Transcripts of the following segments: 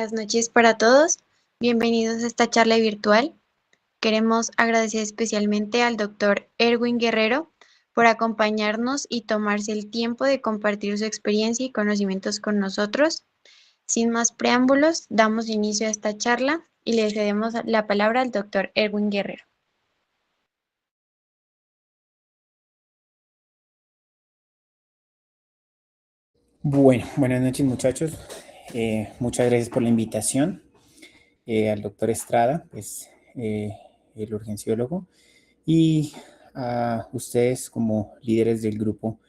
Buenas noches para todos. Bienvenidos a esta charla virtual. Queremos agradecer especialmente al doctor Erwin Guerrero por acompañarnos y tomarse el tiempo de compartir su experiencia y conocimientos con nosotros. Sin más preámbulos, damos inicio a esta charla y le cedemos la palabra al doctor Erwin Guerrero. Bueno, buenas noches muchachos. Muchas gracias por la invitación al doctor Estrada, pues, el urgenciólogo, y a ustedes como líderes del grupo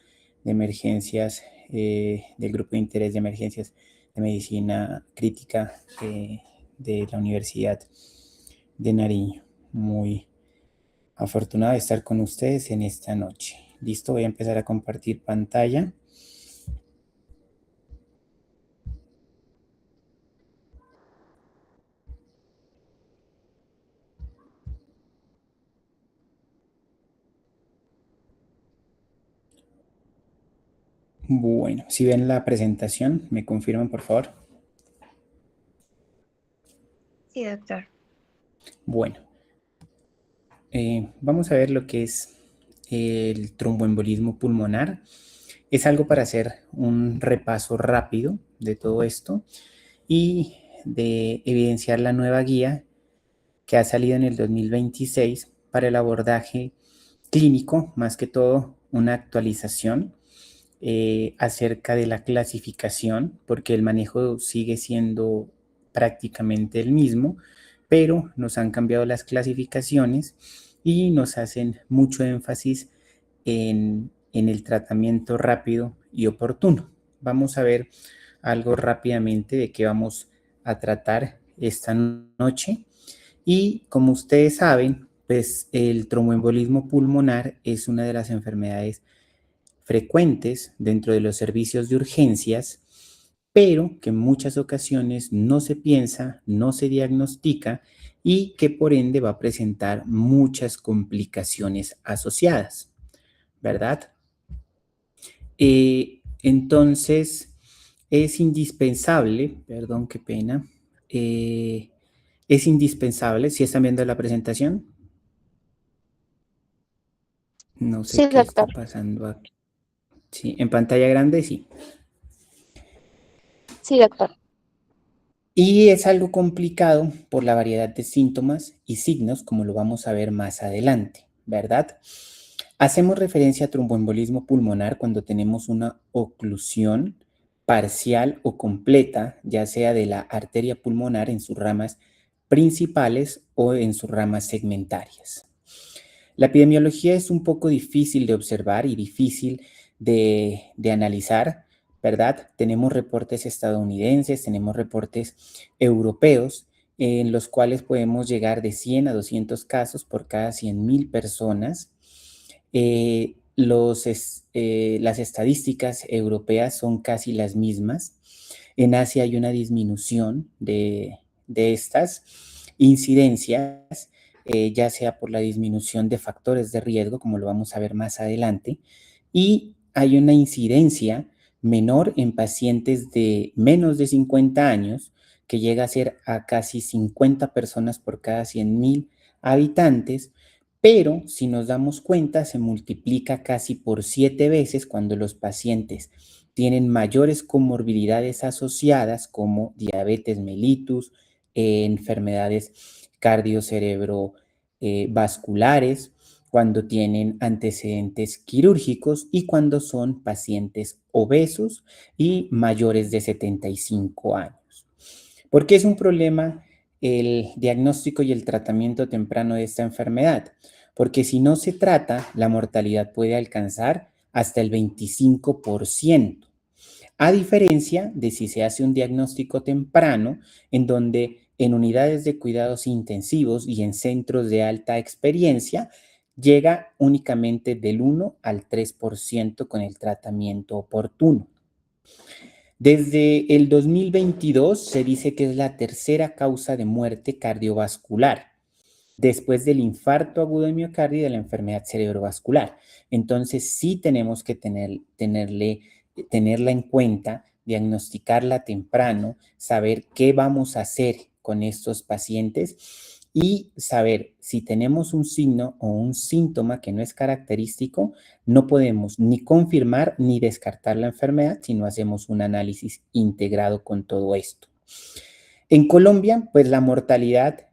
de emergencias, del grupo de interés de emergencias de medicina crítica de la Universidad de Nariño. Muy afortunado de estar con ustedes en esta noche. Listo, voy a empezar a compartir pantalla. Bueno, si ven la presentación, me confirman, por favor. Sí, doctor. Bueno, vamos a ver lo que es el tromboembolismo pulmonar. Es algo para hacer un repaso rápido de todo esto y de evidenciar la nueva guía que ha salido en el 2026 para el abordaje clínico, más que todo una actualización acerca de la clasificación, porque el manejo sigue siendo prácticamente el mismo, pero nos han cambiado las clasificaciones y nos hacen mucho énfasis en el tratamiento rápido y oportuno. Vamos a ver algo rápidamente de qué vamos a tratar esta noche. Y como ustedes saben, pues el tromboembolismo pulmonar es una de las enfermedades frecuentes dentro de los servicios de urgencias, pero que en muchas ocasiones no se piensa, no se diagnostica y que por ende va a presentar muchas complicaciones asociadas, ¿verdad? Entonces, es indispensable, perdón, qué pena, es indispensable, si están viendo la presentación, no sé Sí, qué está doctor. pasando aquí. Sí, en pantalla grande, sí. Sí, doctor. Y es algo complicado por la variedad de síntomas y signos, como lo vamos a ver más adelante, ¿verdad? Hacemos referencia a tromboembolismo pulmonar cuando tenemos una oclusión parcial o completa, ya sea de la arteria pulmonar en sus ramas principales o en sus ramas segmentarias. La epidemiología es un poco difícil de observar y difícil de analizar, ¿verdad? Tenemos reportes estadounidenses, tenemos reportes europeos, en los cuales podemos llegar de 100 a 200 casos por cada 100,000 personas. Las estadísticas europeas son casi las mismas. En Asia hay una disminución de estas incidencias, ya sea por la disminución de factores de riesgo, como lo vamos a ver más adelante, y hay una incidencia menor en pacientes de menos de 50 años, que llega a ser a casi 50 personas por cada 100,000 habitantes, pero si nos damos cuenta se multiplica casi por 7 veces cuando los pacientes tienen mayores comorbilidades asociadas como diabetes mellitus, enfermedades cardiocerebrovasculares, cuando tienen antecedentes quirúrgicos y cuando son pacientes obesos y mayores de 75 años. ¿Por qué es un problema el diagnóstico y el tratamiento temprano de esta enfermedad? Porque si no se trata, la mortalidad puede alcanzar hasta el 25%, a diferencia de si se hace un diagnóstico temprano, en donde en unidades de cuidados intensivos y en centros de alta experiencia llega únicamente del 1 al 3% con el tratamiento oportuno. Desde el 2022 se dice que es la tercera causa de muerte cardiovascular, después del infarto agudo de miocardio y de la enfermedad cerebrovascular. Entonces sí tenemos que tenerla en cuenta diagnosticarla temprano, saber qué vamos a hacer con estos pacientes y saber si tenemos un signo o un síntoma que no es característico, no podemos ni confirmar ni descartar la enfermedad si no hacemos un análisis integrado con todo esto. En Colombia, pues la mortalidad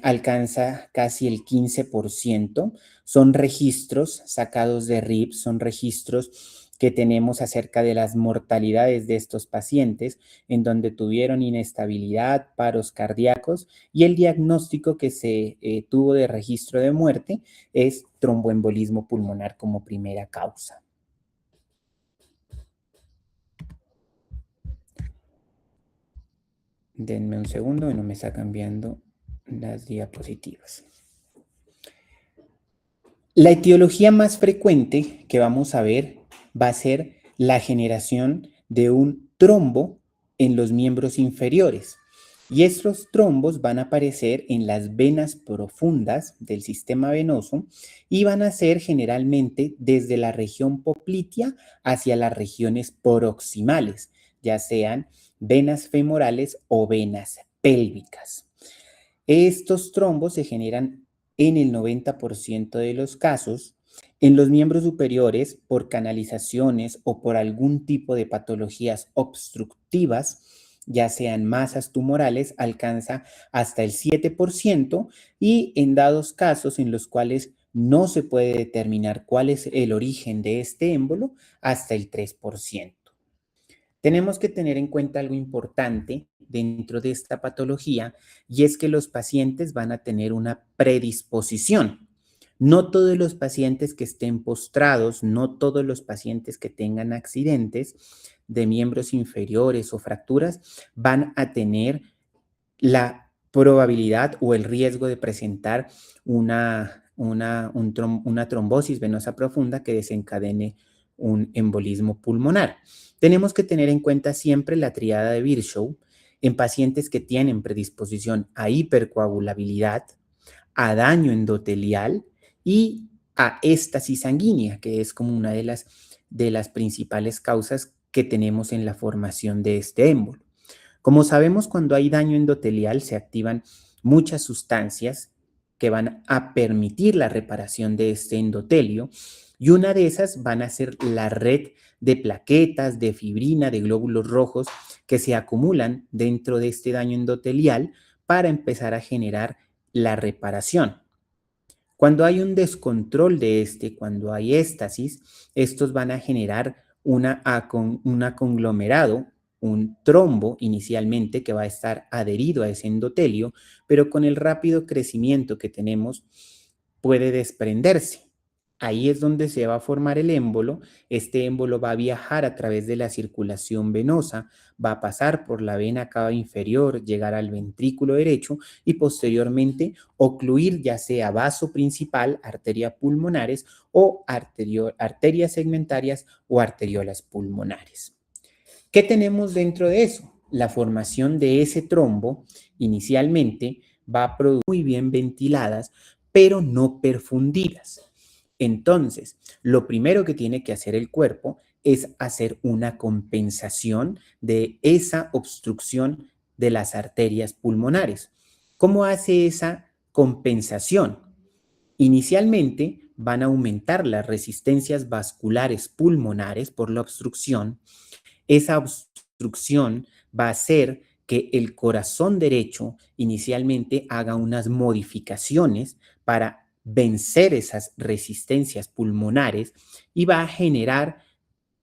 alcanza casi el 15%. Son registros sacados de RIPS, son registros que tenemos acerca de las mortalidades de estos pacientes, en donde tuvieron inestabilidad, paros cardíacos, y el diagnóstico que se tuvo de registro de muerte es tromboembolismo pulmonar como primera causa. Denme un segundo, no me está cambiando las diapositivas. La etiología más frecuente que vamos a ver va a ser la generación de un trombo en los miembros inferiores. Y estos trombos van a aparecer en las venas profundas del sistema venoso y van a ser generalmente desde la región poplitea hacia las regiones proximales, ya sean venas femorales o venas pélvicas. Estos trombos se generan en el 90% de los casos en los miembros superiores por canalizaciones o por algún tipo de patologías obstructivas, ya sean masas tumorales, alcanza hasta el 7% y en dados casos en los cuales no se puede determinar cuál es el origen de este émbolo, hasta el 3%. Tenemos que tener en cuenta algo importante dentro de esta patología y es que los pacientes van a tener una predisposición. No todos los pacientes que estén postrados, no todos los pacientes que tengan accidentes de miembros inferiores o fracturas van a tener la probabilidad o el riesgo de presentar una trombosis venosa profunda que desencadene un embolismo pulmonar. Tenemos que tener en cuenta siempre la triada de Virchow en pacientes que tienen predisposición a hipercoagulabilidad, a daño endotelial y a éstasis sanguínea, que es como una de las principales causas que tenemos en la formación de este émbolo. Como sabemos, cuando hay daño endotelial se activan muchas sustancias que van a permitir la reparación de este endotelio y una de esas van a ser la red de plaquetas, de fibrina, de glóbulos rojos que se acumulan dentro de este daño endotelial para empezar a generar la reparación. Cuando hay un descontrol de cuando hay éstasis, estos van a generar un conglomerado, un trombo inicialmente que va a estar adherido a ese endotelio, pero con el rápido crecimiento que tenemos puede desprenderse. Ahí es donde se va a formar el émbolo. Este émbolo va a viajar a través de la circulación venosa, va a pasar por la vena cava inferior, llegar al ventrículo derecho y posteriormente ocluir ya sea vaso principal, arteria pulmonares o arterias segmentarias o arteriolas pulmonares. ¿Qué tenemos dentro de eso? La formación de ese trombo inicialmente va a producir muy bien ventiladas, pero no perfundidas. Entonces, lo primero que tiene que hacer el cuerpo es hacer una compensación de esa obstrucción de las arterias pulmonares. ¿Cómo hace esa compensación? Inicialmente van a aumentar las resistencias vasculares pulmonares por la obstrucción. Esa obstrucción va a hacer que el corazón derecho inicialmente haga unas modificaciones para vencer esas resistencias pulmonares y va a generar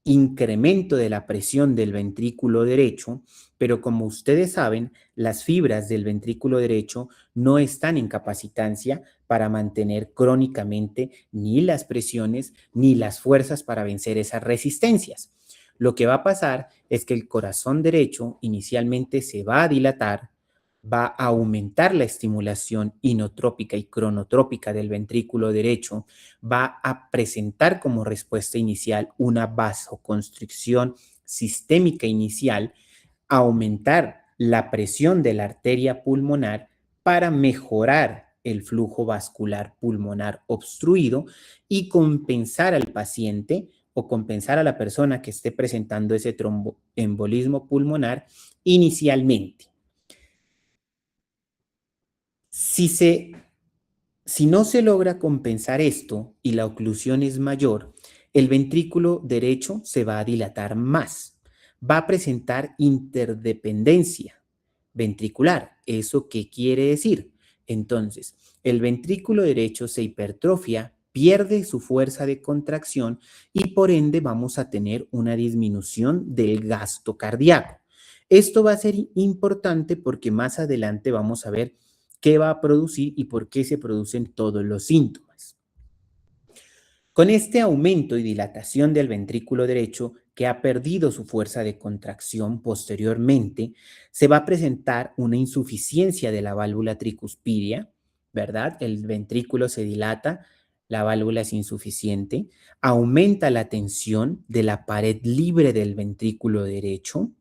incremento de la presión del ventrículo derecho, pero como ustedes saben, las fibras del ventrículo derecho no están en capacitancia para mantener crónicamente ni las presiones ni las fuerzas para vencer esas resistencias. Lo que va a pasar es que el corazón derecho inicialmente se va a dilatar, va a aumentar la estimulación inotrópica y cronotrópica del ventrículo derecho, va a presentar como respuesta inicial una vasoconstricción sistémica inicial, aumentar la presión de la arteria pulmonar para mejorar el flujo vascular pulmonar obstruido y compensar al paciente o compensar a la persona que esté presentando ese tromboembolismo pulmonar inicialmente. Si no se logra compensar esto y la oclusión es mayor, el ventrículo derecho se va a dilatar más, va a presentar interdependencia ventricular. ¿Eso qué quiere decir? Entonces, el ventrículo derecho se hipertrofia, pierde su fuerza de contracción y por ende vamos a tener una disminución del gasto cardíaco. Esto va a ser importante porque más adelante vamos a ver qué va a producir y por qué se producen todos los síntomas. Con este aumento y dilatación del ventrículo derecho, que ha perdido su fuerza de contracción posteriormente, se va a presentar una insuficiencia de la válvula tricuspidia, ¿verdad? El ventrículo se dilata, la válvula es insuficiente, aumenta la tensión de la pared libre del ventrículo derecho,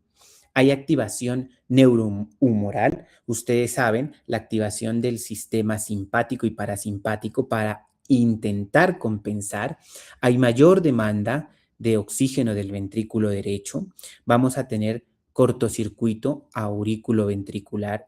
hay activación neurohumoral. Ustedes saben, la activación del sistema simpático y parasimpático para intentar compensar. Hay mayor demanda de oxígeno del ventrículo derecho. Vamos a tener cortocircuito auriculoventricular,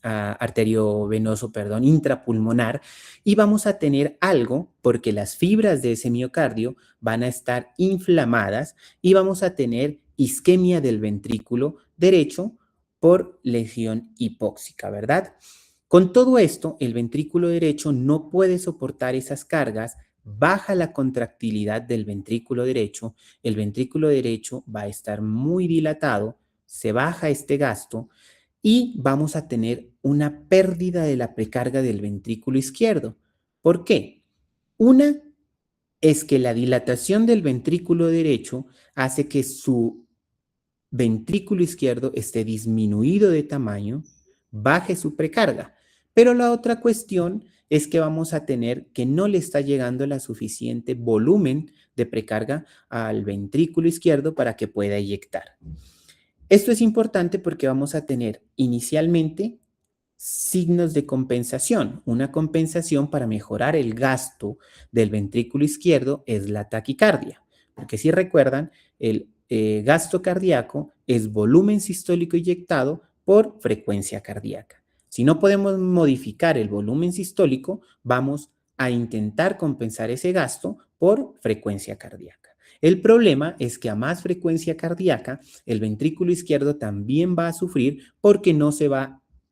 arteriovenoso, perdón, intrapulmonar, y vamos a tener algo porque las fibras de ese miocardio van a estar inflamadas y vamos a tener isquemia del ventrículo derecho por lesión hipóxica, ¿verdad? Con todo esto, el ventrículo derecho no puede soportar esas cargas, baja la contractilidad del ventrículo derecho, el ventrículo derecho va a estar muy dilatado, se baja este gasto y vamos a tener una pérdida de la precarga del ventrículo izquierdo. ¿Por qué? Una es que la dilatación del ventrículo derecho hace que su ventrículo izquierdo esté disminuido de tamaño, baje su precarga. Pero la otra cuestión es que vamos a tener que no le está llegando la suficiente volumen de precarga al ventrículo izquierdo para que pueda eyectar. Esto es importante porque vamos a tener inicialmente signos de compensación. Una compensación para mejorar el gasto del ventrículo izquierdo es la taquicardia, porque si recuerdan, el gasto cardíaco es volumen sistólico inyectado por frecuencia cardíaca. Si no podemos modificar el volumen sistólico, vamos a intentar compensar ese gasto por frecuencia cardíaca. El problema es que a más frecuencia cardíaca, el ventrículo izquierdo también va a sufrir porque no se va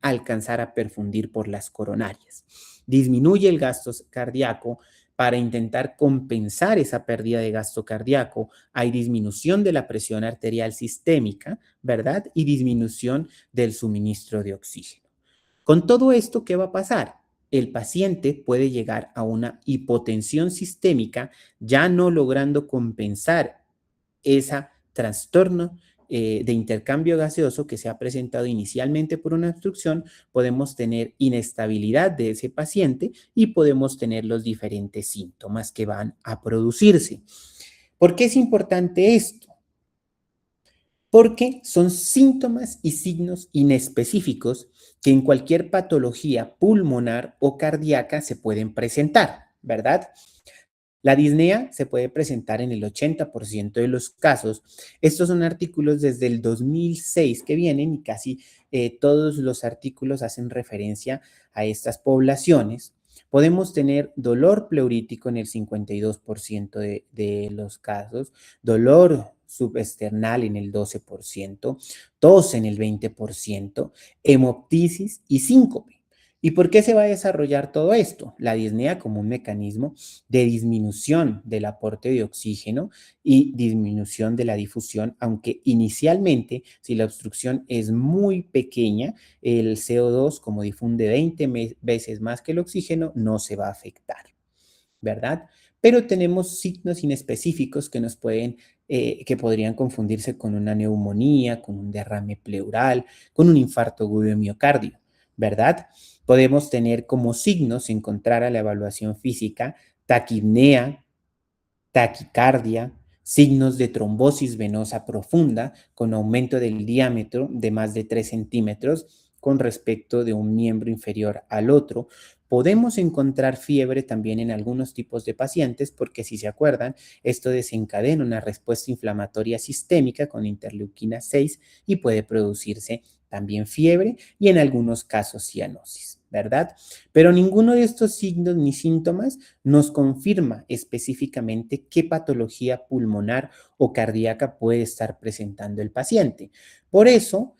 a alcanzar a perfundir por las coronarias. Disminuye el gasto cardíaco. Para intentar compensar esa pérdida de gasto cardíaco, hay disminución de la presión arterial sistémica, ¿verdad? Y disminución del suministro de oxígeno. Con todo esto, ¿qué va a pasar? El paciente puede llegar a una hipotensión sistémica, ya no logrando compensar ese trastorno de intercambio gaseoso que se ha presentado inicialmente por una obstrucción. Podemos tener inestabilidad de ese paciente y podemos tener los diferentes síntomas que van a producirse. ¿Por qué es importante esto? Porque son síntomas y signos inespecíficos que en cualquier patología pulmonar o cardíaca se pueden presentar, ¿verdad? La disnea se puede presentar en el 80% de los casos. Estos son artículos desde el 2006 que vienen y casi todos los artículos hacen referencia a estas poblaciones. Podemos tener dolor pleurítico en el 52% de los casos, dolor subesternal en el 12%, tos en el 20%, hemoptisis y síncope. ¿Y por qué se va a desarrollar todo esto? La disnea como un mecanismo de disminución del aporte de oxígeno y disminución de la difusión, aunque inicialmente, si la obstrucción es muy pequeña, el CO2, como difunde 20 veces más que el oxígeno, no se va a afectar, ¿verdad? Pero tenemos signos inespecíficos que nos pueden, que podrían confundirse con una neumonía, con un derrame pleural, con un infarto agudo de miocardio, ¿verdad? Podemos tener como signos, encontrar a la evaluación física, taquipnea, taquicardia, signos de trombosis venosa profunda con aumento del diámetro de más de 3 centímetros con respecto de un miembro inferior al otro. podemos encontrar fiebre también en algunos tipos de pacientes porque si se acuerdan, esto desencadena una respuesta inflamatoria sistémica con interleuquina 6 y puede producirse también fiebre y en algunos casos cianosis, ¿verdad? Pero ninguno de estos signos ni síntomas nos confirma específicamente qué patología pulmonar o cardíaca puede estar presentando el paciente. Por eso,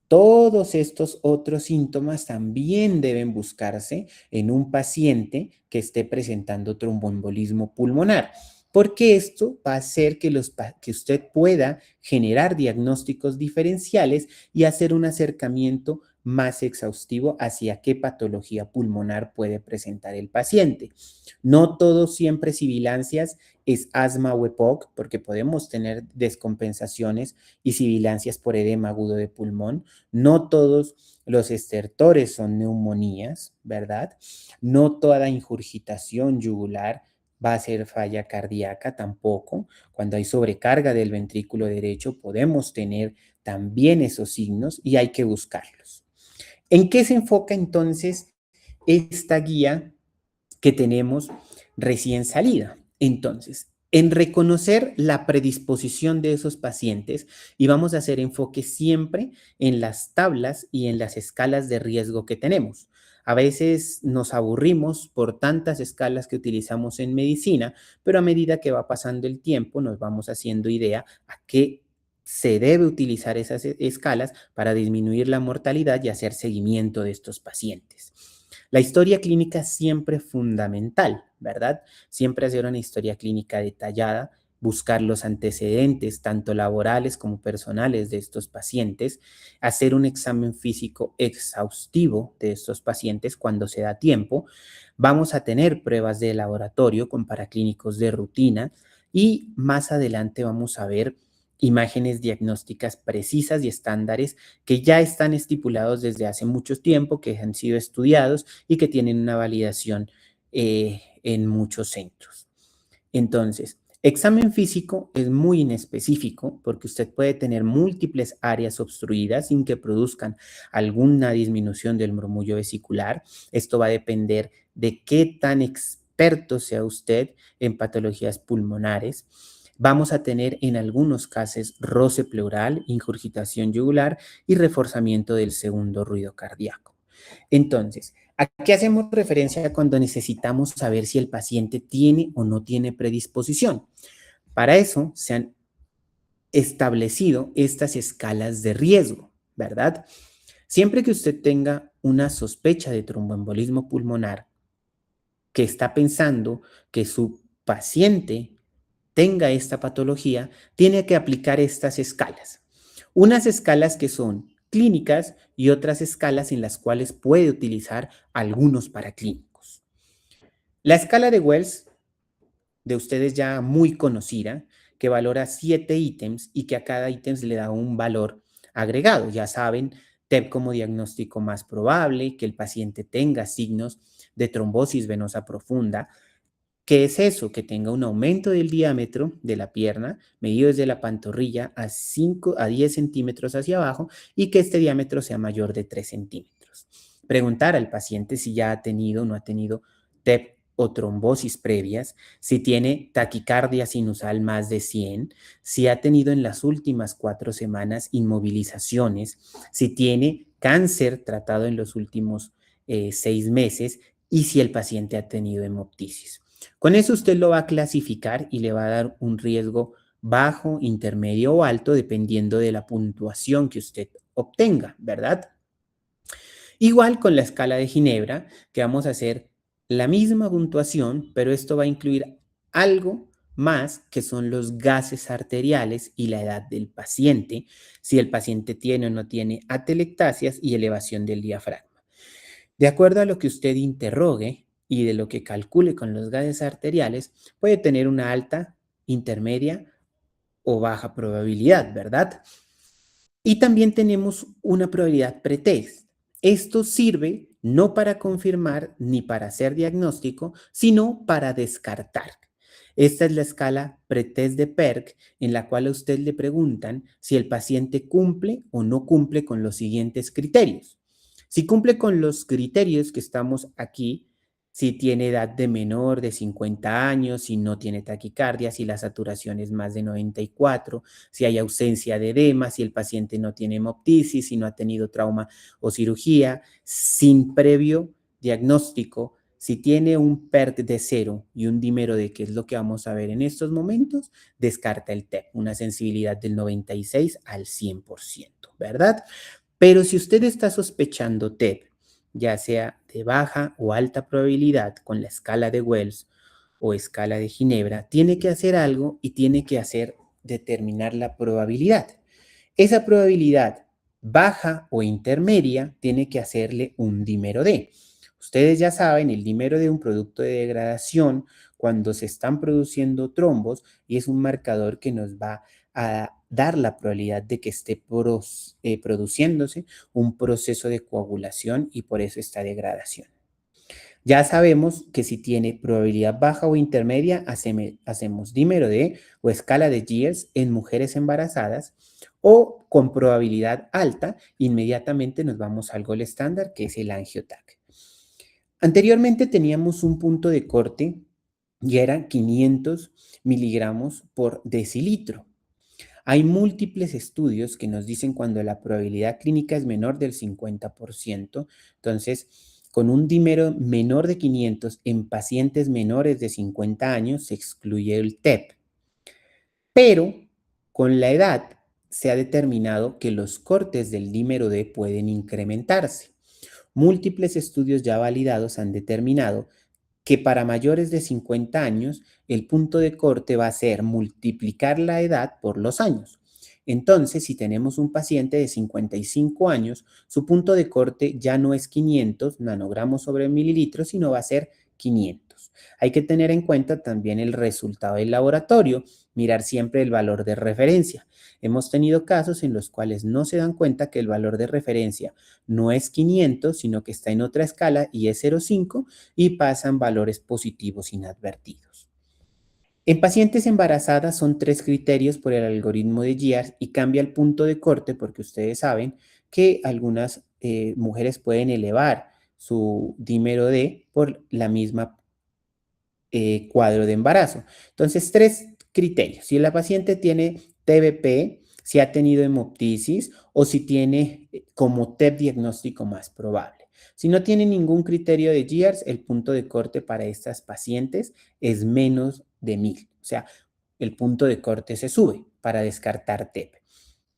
todos estos otros síntomas también deben buscarse en un paciente que esté presentando tromboembolismo pulmonar, porque esto va a hacer que usted pueda generar diagnósticos diferenciales y hacer un acercamiento más exhaustivo hacia qué patología pulmonar puede presentar el paciente. No todo siempre sibilancias es asma o EPOC, porque podemos tener descompensaciones y sibilancias por edema agudo de pulmón. No todos los estertores son neumonías, ¿verdad? No toda ingurgitación yugular va a ser falla cardíaca tampoco. Cuando hay sobrecarga del ventrículo derecho podemos tener también esos signos y hay que buscarlos. ¿En qué se enfoca entonces esta guía que tenemos recién salida? Entonces, en reconocer la predisposición de esos pacientes y vamos a hacer enfoque siempre en las tablas y en las escalas de riesgo que tenemos. A veces nos aburrimos por tantas escalas que utilizamos en medicina, pero a medida que va pasando el tiempo nos vamos haciendo idea a qué se debe utilizar esas escalas para disminuir la mortalidad y hacer seguimiento de estos pacientes. La historia clínica es siempre fundamental, ¿verdad? Siempre hacer una historia clínica detallada, buscar los antecedentes, tanto laborales como personales de estos pacientes, hacer un examen físico exhaustivo de estos pacientes cuando se da tiempo. Vamos a tener pruebas de laboratorio con paraclínicos de rutina y más adelante vamos a ver imágenes diagnósticas precisas y estándares que ya están estipulados desde hace mucho tiempo, que han sido estudiados y que tienen una validación en muchos centros. Entonces, examen físico es muy inespecífico porque usted puede tener múltiples áreas obstruidas sin que produzcan alguna disminución del murmullo vesicular. Esto va a depender de qué tan experto sea usted en patologías pulmonares. Vamos a tener en algunos casos roce pleural, ingurgitación yugular y reforzamiento del segundo ruido cardíaco. Entonces, ¿a qué hacemos referencia cuando necesitamos saber si el paciente tiene o no tiene predisposición? Para eso se han establecido estas escalas de riesgo, ¿verdad? Siempre que usted tenga una sospecha de tromboembolismo pulmonar, que está pensando que su paciente tenga esta patología, tiene que aplicar estas escalas. Unas escalas que son clínicas y otras escalas en las cuales puede utilizar algunos paraclínicos. La escala de Wells, de ustedes ya muy conocida, que valora 7 ítems y que a cada ítem le da un valor agregado. Ya saben, TEP como diagnóstico más probable, que el paciente tenga signos de trombosis venosa profunda. ¿Qué es eso? Que tenga un aumento del diámetro de la pierna, medido desde la pantorrilla a 5 a 10 centímetros hacia abajo y que este diámetro sea mayor de 3 centímetros. Preguntar al paciente si ya ha tenido o no ha tenido TEP o trombosis previas, si tiene taquicardia sinusal más de 100, si ha tenido en las últimas 4 semanas inmovilizaciones, si tiene cáncer tratado en los últimos 6 meses y si el paciente ha tenido hemoptisis. Con eso usted lo va a clasificar y le va a dar un riesgo bajo, intermedio o alto, dependiendo de la puntuación que usted obtenga, ¿verdad? Igual con la escala de Ginebra, que vamos a hacer la misma puntuación, pero esto va a incluir algo más que son los gases arteriales y la edad del paciente, si el paciente tiene o no tiene atelectasias y elevación del diafragma. De acuerdo a lo que usted interrogue y de lo que calcule con los gases arteriales, puede tener una alta, intermedia o baja probabilidad, ¿verdad? Y también tenemos una probabilidad pretest. Esto sirve no para confirmar ni para hacer diagnóstico, sino para descartar. Esta es la escala pretest de PERC en la cual a usted le preguntan si el paciente cumple o no cumple con los siguientes criterios. Si cumple con los criterios que estamos aquí si tiene edad de menor de 50 años, si no tiene taquicardia, si la saturación es más de 94, si hay ausencia de edema, si el paciente no tiene hemoptisis, si no ha tenido trauma o cirugía, sin previo diagnóstico, si tiene un PERT de 0 y un dímero D, que es lo que vamos a ver en estos momentos, descarta el TEP, una sensibilidad del 96 al 100%, ¿verdad? Pero si usted está sospechando TEP, ya sea de baja o alta probabilidad con la escala de Wells o escala de Ginebra, tiene que hacer algo y tiene que hacer determinar la probabilidad. Esa probabilidad baja o intermedia tiene que hacerle un dímero D. Ustedes ya saben, el dímero de un producto de degradación cuando se están produciendo trombos y es un marcador que nos va a dar la probabilidad de que esté produciéndose un proceso de coagulación y por eso esta degradación. Ya sabemos que si tiene probabilidad baja o intermedia, hacemos dímero D o escala de Jeers en mujeres embarazadas, o con probabilidad alta, inmediatamente nos vamos al gol estándar, que es el angiotac. Anteriormente teníamos un punto de corte y era 500 miligramos por decilitro. Hay múltiples estudios que nos dicen cuando la probabilidad clínica es menor del 50%, entonces con un dímero menor de 500 en pacientes menores de 50 años se excluye el TEP. Pero con la edad se ha determinado que los cortes del dímero D pueden incrementarse. Múltiples estudios ya validados han determinado que para mayores de 50 años el punto de corte va a ser multiplicar la edad por los años. Entonces, si tenemos un paciente de 55 años, su punto de corte ya no es 500 nanogramos sobre mililitros, sino va a ser 500. Hay que tener en cuenta también el resultado del laboratorio, mirar siempre el valor de referencia. Hemos tenido casos en los cuales no se dan cuenta que el valor de referencia no es 500, sino que está en otra escala y es 0,5 y pasan valores positivos inadvertidos. En pacientes embarazadas son 3 criterios por el algoritmo de Jeers y cambia el punto de corte porque ustedes saben que algunas mujeres pueden elevar su dímero D por la misma cuadro de embarazo. Entonces, 3 criterios. Si la paciente tiene TBP, si ha tenido hemoptisis o si tiene como TEP diagnóstico más probable. Si no tiene ningún criterio de Jeers, el punto de corte para estas pacientes es menos de 1000. O sea, el punto de corte se sube para descartar TEP.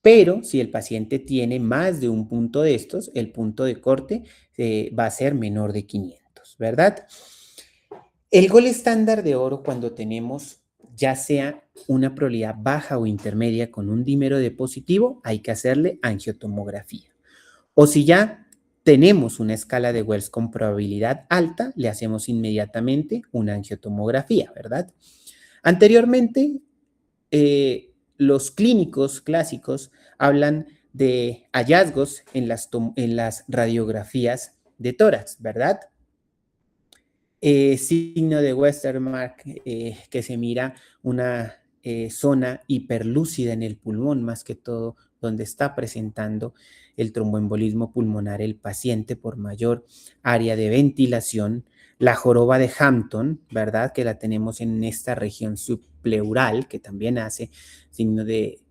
Pero si el paciente tiene más de un punto de estos, el punto de corte va a ser menor de 500, ¿verdad? El gol estándar de oro cuando tenemos ya sea una probabilidad baja o intermedia con un dímero D positivo, hay que hacerle angiotomografía. O si ya tenemos una escala de Wells con probabilidad alta, le hacemos inmediatamente una angiotomografía, ¿verdad? Anteriormente, los clínicos clásicos hablan de hallazgos en las radiografías de tórax, ¿verdad? Signo de Westermarck, que se mira una zona hiperlúcida en el pulmón, más que todo donde está presentando el tromboembolismo pulmonar el paciente por mayor área de ventilación. La joroba de Hampton, ¿verdad? Que la tenemos en esta región subpleural, que también hace signo de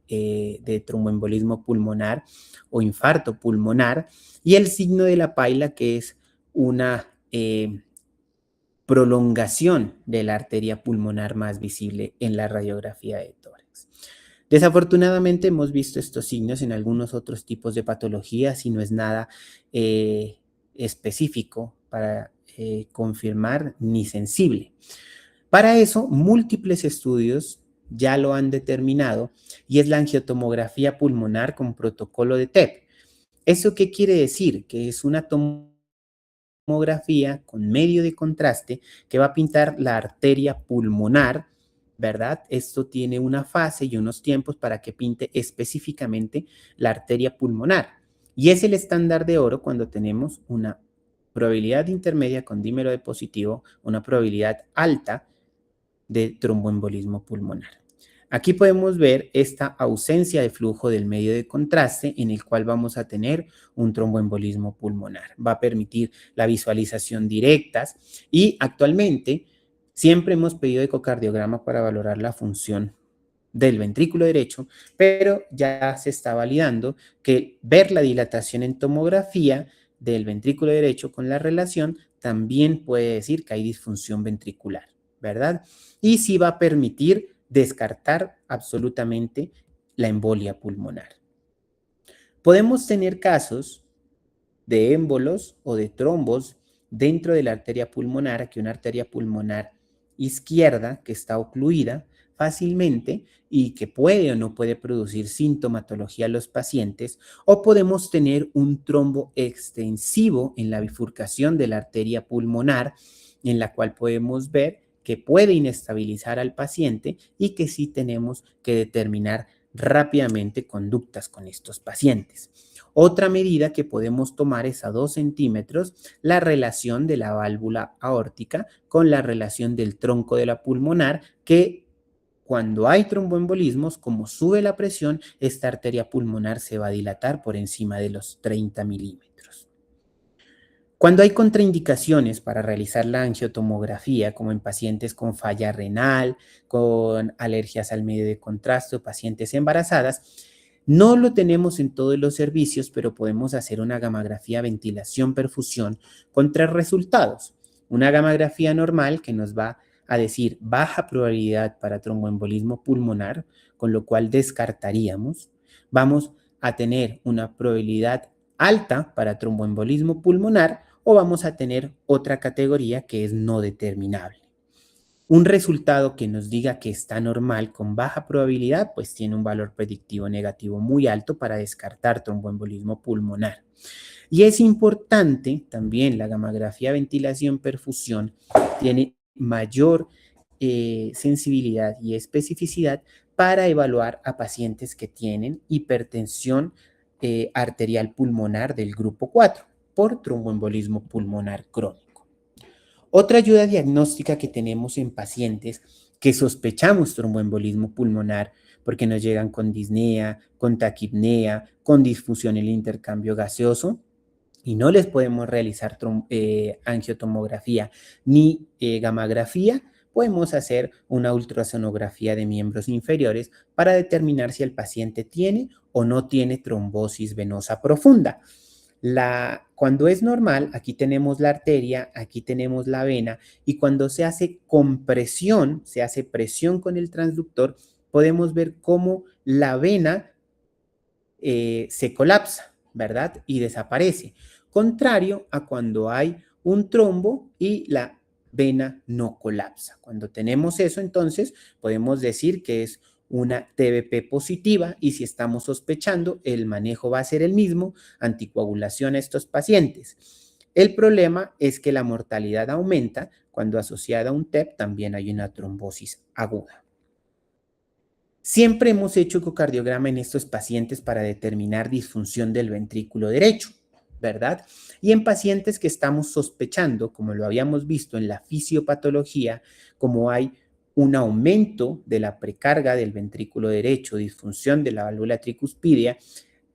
tromboembolismo pulmonar o infarto pulmonar. Y el signo de la paila, que es una prolongación de la arteria pulmonar más visible en la radiografía de tórax. Desafortunadamente hemos visto estos signos en algunos otros tipos de patologías y no es nada específico para confirmar ni sensible. Para eso, múltiples estudios ya lo han determinado y es la angiotomografía pulmonar con protocolo de TEP. ¿Eso qué quiere decir? Que es una tomografía con medio de contraste que va a pintar la arteria pulmonar, ¿verdad? Esto tiene una fase y unos tiempos para que pinte específicamente la arteria pulmonar. Y es el estándar de oro cuando tenemos una probabilidad intermedia con dímero de positivo, una probabilidad alta de tromboembolismo pulmonar. Aquí podemos ver esta ausencia de flujo del medio de contraste en el cual vamos a tener un tromboembolismo pulmonar. Va a permitir la visualización directas y actualmente siempre hemos pedido ecocardiograma para valorar la función del ventrículo derecho, pero ya se está validando que ver la dilatación en tomografía del ventrículo derecho con la relación también puede decir que hay disfunción ventricular, ¿verdad? Y sí va a permitir descartar absolutamente la embolia pulmonar. Podemos tener casos de émbolos o de trombos dentro de la arteria pulmonar, que una arteria pulmonar izquierda que está ocluida fácilmente y que puede o no puede producir sintomatología a los pacientes, o podemos tener un trombo extensivo en la bifurcación de la arteria pulmonar, en la cual podemos ver que puede inestabilizar al paciente y que sí tenemos que determinar rápidamente conductas con estos pacientes. Otra medida que podemos tomar es a 2 centímetros la relación de la válvula aórtica con la relación del tronco de la pulmonar, que cuando hay tromboembolismos, como sube la presión, esta arteria pulmonar se va a dilatar por encima de los 30 milímetros. Cuando hay contraindicaciones para realizar la angiotomografía, como en pacientes con falla renal, con alergias al medio de contraste o pacientes embarazadas, no lo tenemos en todos los servicios, pero podemos hacer una gamografía ventilación-perfusión con 3 resultados. Una gamografía normal que nos va a decir baja probabilidad para tromboembolismo pulmonar, con lo cual descartaríamos. Vamos a tener una probabilidad alta para tromboembolismo pulmonar o vamos a tener otra categoría que es no determinable. Un resultado que nos diga que está normal con baja probabilidad, pues tiene un valor predictivo negativo muy alto para descartar tromboembolismo pulmonar. Y es importante también la gamografía ventilación-perfusión tiene mayor sensibilidad y especificidad para evaluar a pacientes que tienen hipertensión arterial pulmonar del grupo 4 por tromboembolismo pulmonar crónico. Otra ayuda diagnóstica que tenemos en pacientes que sospechamos tromboembolismo pulmonar porque nos llegan con disnea, con taquipnea, con disfunción en el intercambio gaseoso y no les podemos realizar angiotomografía ni gamografía, podemos hacer una ultrasonografía de miembros inferiores para determinar si el paciente tiene o no tiene trombosis venosa profunda. Cuando es normal, aquí tenemos la arteria, aquí tenemos la vena, y cuando se hace compresión, se hace presión con el transductor, podemos ver cómo la vena se colapsa, ¿verdad? Y desaparece. Contrario a cuando hay un trombo y la vena no colapsa. Cuando tenemos eso, entonces podemos decir que es una TBP positiva y si estamos sospechando, el manejo va a ser el mismo, anticoagulación a estos pacientes. El problema es que la mortalidad aumenta cuando asociada a un TEP también hay una trombosis aguda. Siempre hemos hecho ecocardiograma en estos pacientes para determinar disfunción del ventrículo derecho, ¿verdad? Y en pacientes que estamos sospechando, como lo habíamos visto en la fisiopatología, como hay un aumento de la precarga del ventrículo derecho, disfunción de la válvula tricuspidia,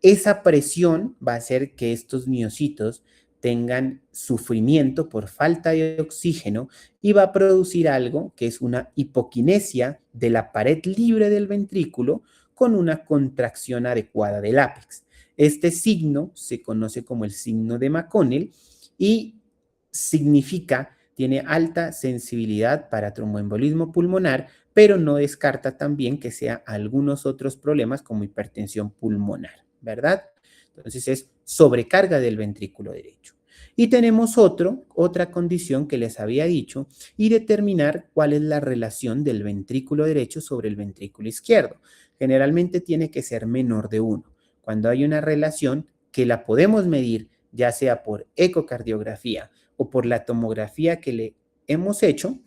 esa presión va a hacer que estos miocitos tengan sufrimiento por falta de oxígeno y va a producir algo que es una hipoquinesia de la pared libre del ventrículo con una contracción adecuada del ápex. Este signo se conoce como el signo de McConnell y significa, tiene alta sensibilidad para tromboembolismo pulmonar, pero no descarta también que sea algunos otros problemas como hipertensión pulmonar, ¿verdad? Entonces es sobrecarga del ventrículo derecho. Y tenemos otra condición que les había dicho y determinar cuál es la relación del ventrículo derecho sobre el ventrículo izquierdo. Generalmente tiene que ser menor de 1. Cuando hay una relación que la podemos medir ya sea por ecocardiografía o por la tomografía que le hemos hecho,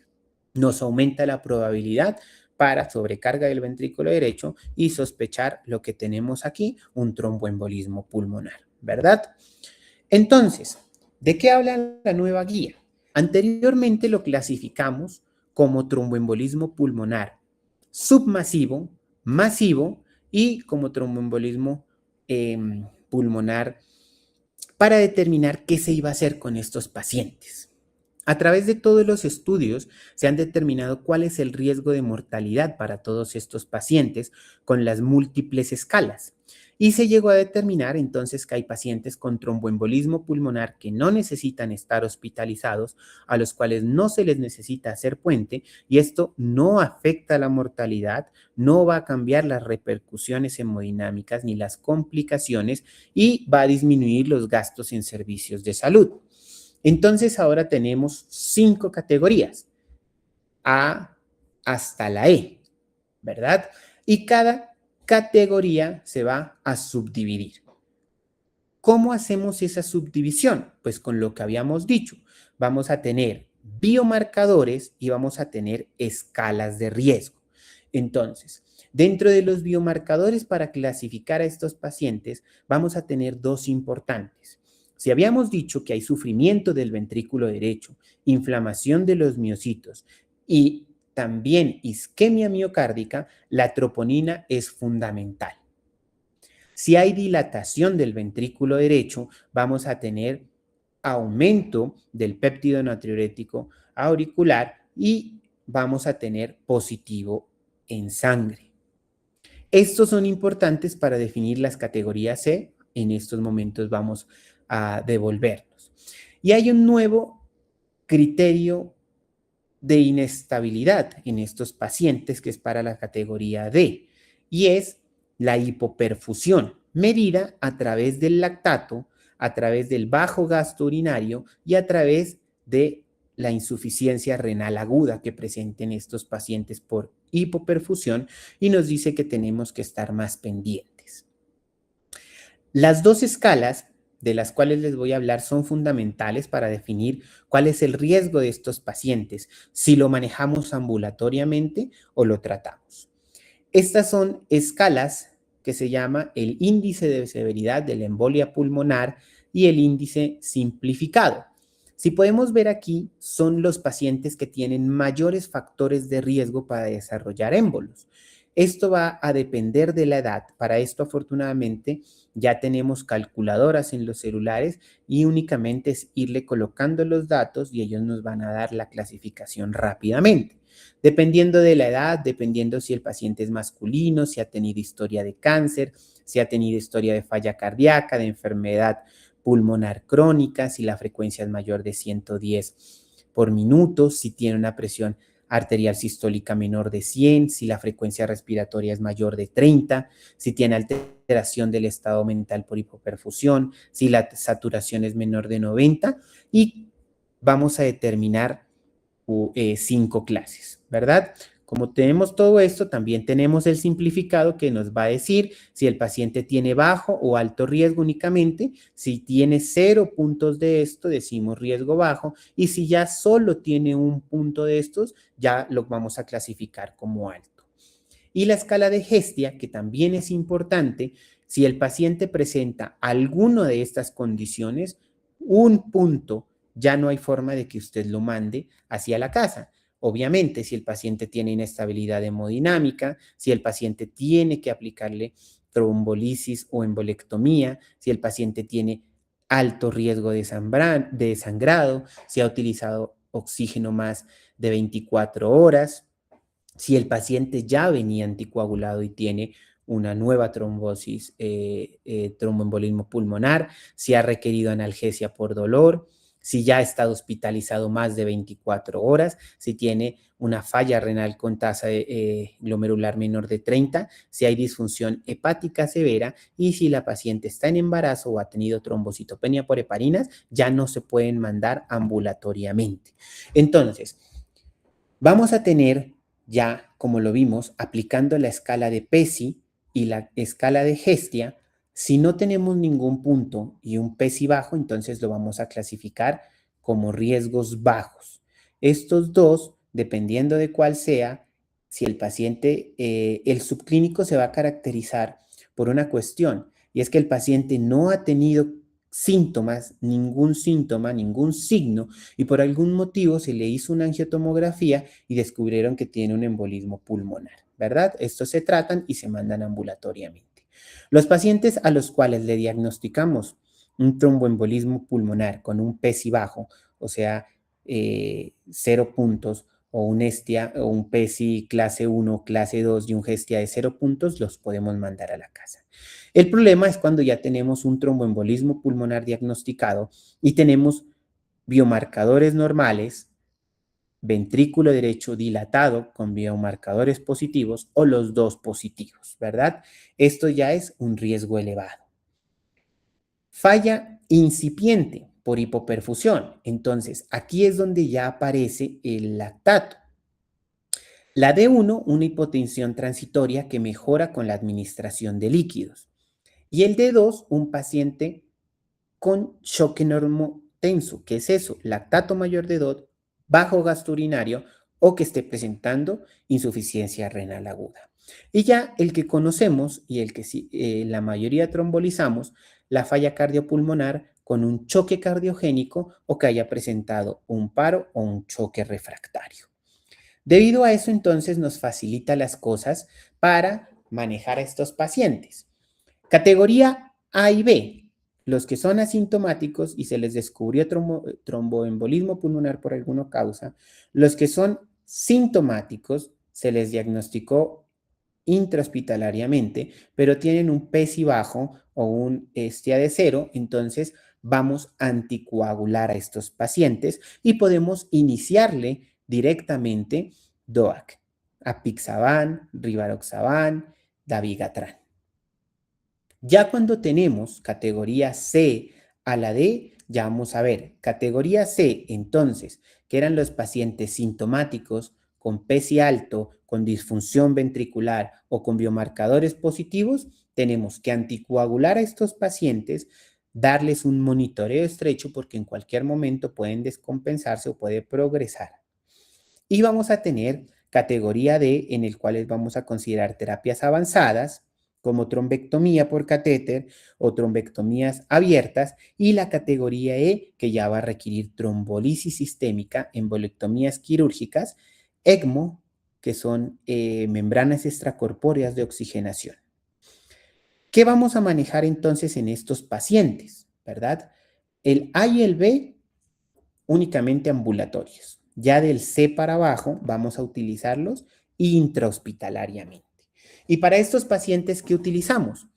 nos aumenta la probabilidad para sobrecarga del ventrículo derecho y sospechar lo que tenemos aquí, un tromboembolismo pulmonar, ¿verdad? Entonces, ¿de qué habla la nueva guía? Anteriormente lo clasificamos como tromboembolismo pulmonar submasivo masivo y como tromboembolismo pulmonar para determinar qué se iba a hacer con estos pacientes. A través de todos los estudios se han determinado cuál es el riesgo de mortalidad para todos estos pacientes con las múltiples escalas. Y se llegó a determinar entonces que hay pacientes con tromboembolismo pulmonar que no necesitan estar hospitalizados, a los cuales no se les necesita hacer puente, y esto no afecta la mortalidad, no va a cambiar las repercusiones hemodinámicas ni las complicaciones y va a disminuir los gastos en servicios de salud. Entonces ahora tenemos 5 categorías, A hasta la E, ¿verdad? Y cada categoría se va a subdividir. ¿Cómo hacemos esa subdivisión? Pues con lo que habíamos dicho, vamos a tener biomarcadores y vamos a tener escalas de riesgo. Entonces, dentro de los biomarcadores para clasificar a estos pacientes, vamos a tener 2 importantes. Si habíamos dicho que hay sufrimiento del ventrículo derecho, inflamación de los miocitos y también isquemia miocárdica, la troponina es fundamental. Si hay dilatación del ventrículo derecho, vamos a tener aumento del péptido natriurético auricular y vamos a tener positivo en sangre. Estos son importantes para definir las categorías C. En estos momentos vamos a devolvernos. Y hay un nuevo criterio de inestabilidad en estos pacientes que es para la categoría D y es la hipoperfusión, medida a través del lactato, a través del bajo gasto urinario y a través de la insuficiencia renal aguda que presenten estos pacientes por hipoperfusión y nos dice que tenemos que estar más pendientes. Las 2 escalas de las cuales les voy a hablar son fundamentales para definir cuál es el riesgo de estos pacientes, si lo manejamos ambulatoriamente o lo tratamos. Estas son escalas que se llama el índice de severidad de la embolia pulmonar y el índice simplificado. Si podemos ver aquí, son los pacientes que tienen mayores factores de riesgo para desarrollar émbolos. Esto va a depender de la edad. Para esto, afortunadamente, ya tenemos calculadoras en los celulares y únicamente es irle colocando los datos y ellos nos van a dar la clasificación rápidamente. Dependiendo de la edad, dependiendo si el paciente es masculino, si ha tenido historia de cáncer, si ha tenido historia de falla cardíaca, de enfermedad pulmonar crónica, si la frecuencia es mayor de 110 por minuto, si tiene una presión arterial sistólica menor de 100, si la frecuencia respiratoria es mayor de 30, si tiene alteración del estado mental por hipoperfusión, si la saturación es menor de 90 y vamos a determinar 5 clases, ¿verdad? Como tenemos todo esto, también tenemos el simplificado que nos va a decir si el paciente tiene bajo o alto riesgo únicamente. Si tiene 0 puntos de esto, decimos riesgo bajo. Y si ya solo tiene un punto de estos, ya lo vamos a clasificar como alto. Y la escala de Hestia, que también es importante, si el paciente presenta alguna de estas condiciones, un punto, ya no hay forma de que usted lo mande hacia la casa. Obviamente, si el paciente tiene inestabilidad hemodinámica, si el paciente tiene que aplicarle trombolisis o embolectomía, si el paciente tiene alto riesgo de sangrado, si ha utilizado oxígeno más de 24 horas, si el paciente ya venía anticoagulado y tiene una nueva trombosis, tromboembolismo pulmonar, si ha requerido analgesia por dolor, si ya ha estado hospitalizado más de 24 horas, si tiene una falla renal con tasa glomerular menor de 30, si hay disfunción hepática severa y si la paciente está en embarazo o ha tenido trombocitopenia por heparinas, ya no se pueden mandar ambulatoriamente. Entonces, vamos a tener ya, como lo vimos, aplicando la escala de PESI y la escala de Hestia. Si no tenemos ningún punto y un PESI bajo, entonces lo vamos a clasificar como riesgos bajos. Estos dos, dependiendo de cuál sea, si el paciente, el subclínico se va a caracterizar por una cuestión, y es que el paciente no ha tenido síntomas, ningún síntoma, ningún signo, y por algún motivo se le hizo una angiotomografía y descubrieron que tiene un embolismo pulmonar, ¿verdad? Estos se tratan y se mandan ambulatoriamente. Los pacientes a los cuales le diagnosticamos un tromboembolismo pulmonar con un PESI bajo, o sea, 0 puntos, o un ESTIA o un PESI clase 1, clase 2 y un GESTIA de 0 puntos, los podemos mandar a la casa. El problema es cuando ya tenemos un tromboembolismo pulmonar diagnosticado y tenemos biomarcadores normales, ventrículo derecho dilatado con biomarcadores positivos o los dos positivos, ¿verdad? Esto ya es un riesgo elevado. Falla incipiente por hipoperfusión. Entonces, aquí es donde ya aparece el lactato. La D1, una hipotensión transitoria que mejora con la administración de líquidos. Y el D2, un paciente con choque normotenso. ¿Qué es eso? Lactato mayor de DOT, bajo gasto urinario o que esté presentando insuficiencia renal aguda. Y ya el que conocemos y el que la mayoría trombolizamos, la falla cardiopulmonar con un choque cardiogénico o que haya presentado un paro o un choque refractario. Debido a eso, entonces, nos facilita las cosas para manejar a estos pacientes. Categoría A y B, los que son asintomáticos y se les descubrió tromboembolismo pulmonar por alguna causa, los que son sintomáticos se les diagnosticó intrahospitalariamente, pero tienen un PESI bajo o un STIA de 0, entonces vamos a anticoagular a estos pacientes y podemos iniciarle directamente DOAC, apixaban, rivaroxaban, dabigatran. Ya cuando tenemos categoría C a la D, ya vamos a ver, categoría C, entonces, que eran los pacientes sintomáticos con PESI alto, con disfunción ventricular o con biomarcadores positivos, tenemos que anticoagular a estos pacientes, darles un monitoreo estrecho porque en cualquier momento pueden descompensarse o puede progresar. Y vamos a tener categoría D, en el cual vamos a considerar terapias avanzadas, como trombectomía por catéter o trombectomías abiertas, y la categoría E, que ya va a requerir trombolisis sistémica, embolectomías quirúrgicas, ECMO, que son membranas extracorpóreas de oxigenación. ¿Qué vamos a manejar entonces en estos pacientes? ¿Verdad? El A y el B únicamente ambulatorios. Ya del C para abajo vamos a utilizarlos intrahospitalariamente. Y para estos pacientes, ¿qué utilizamos?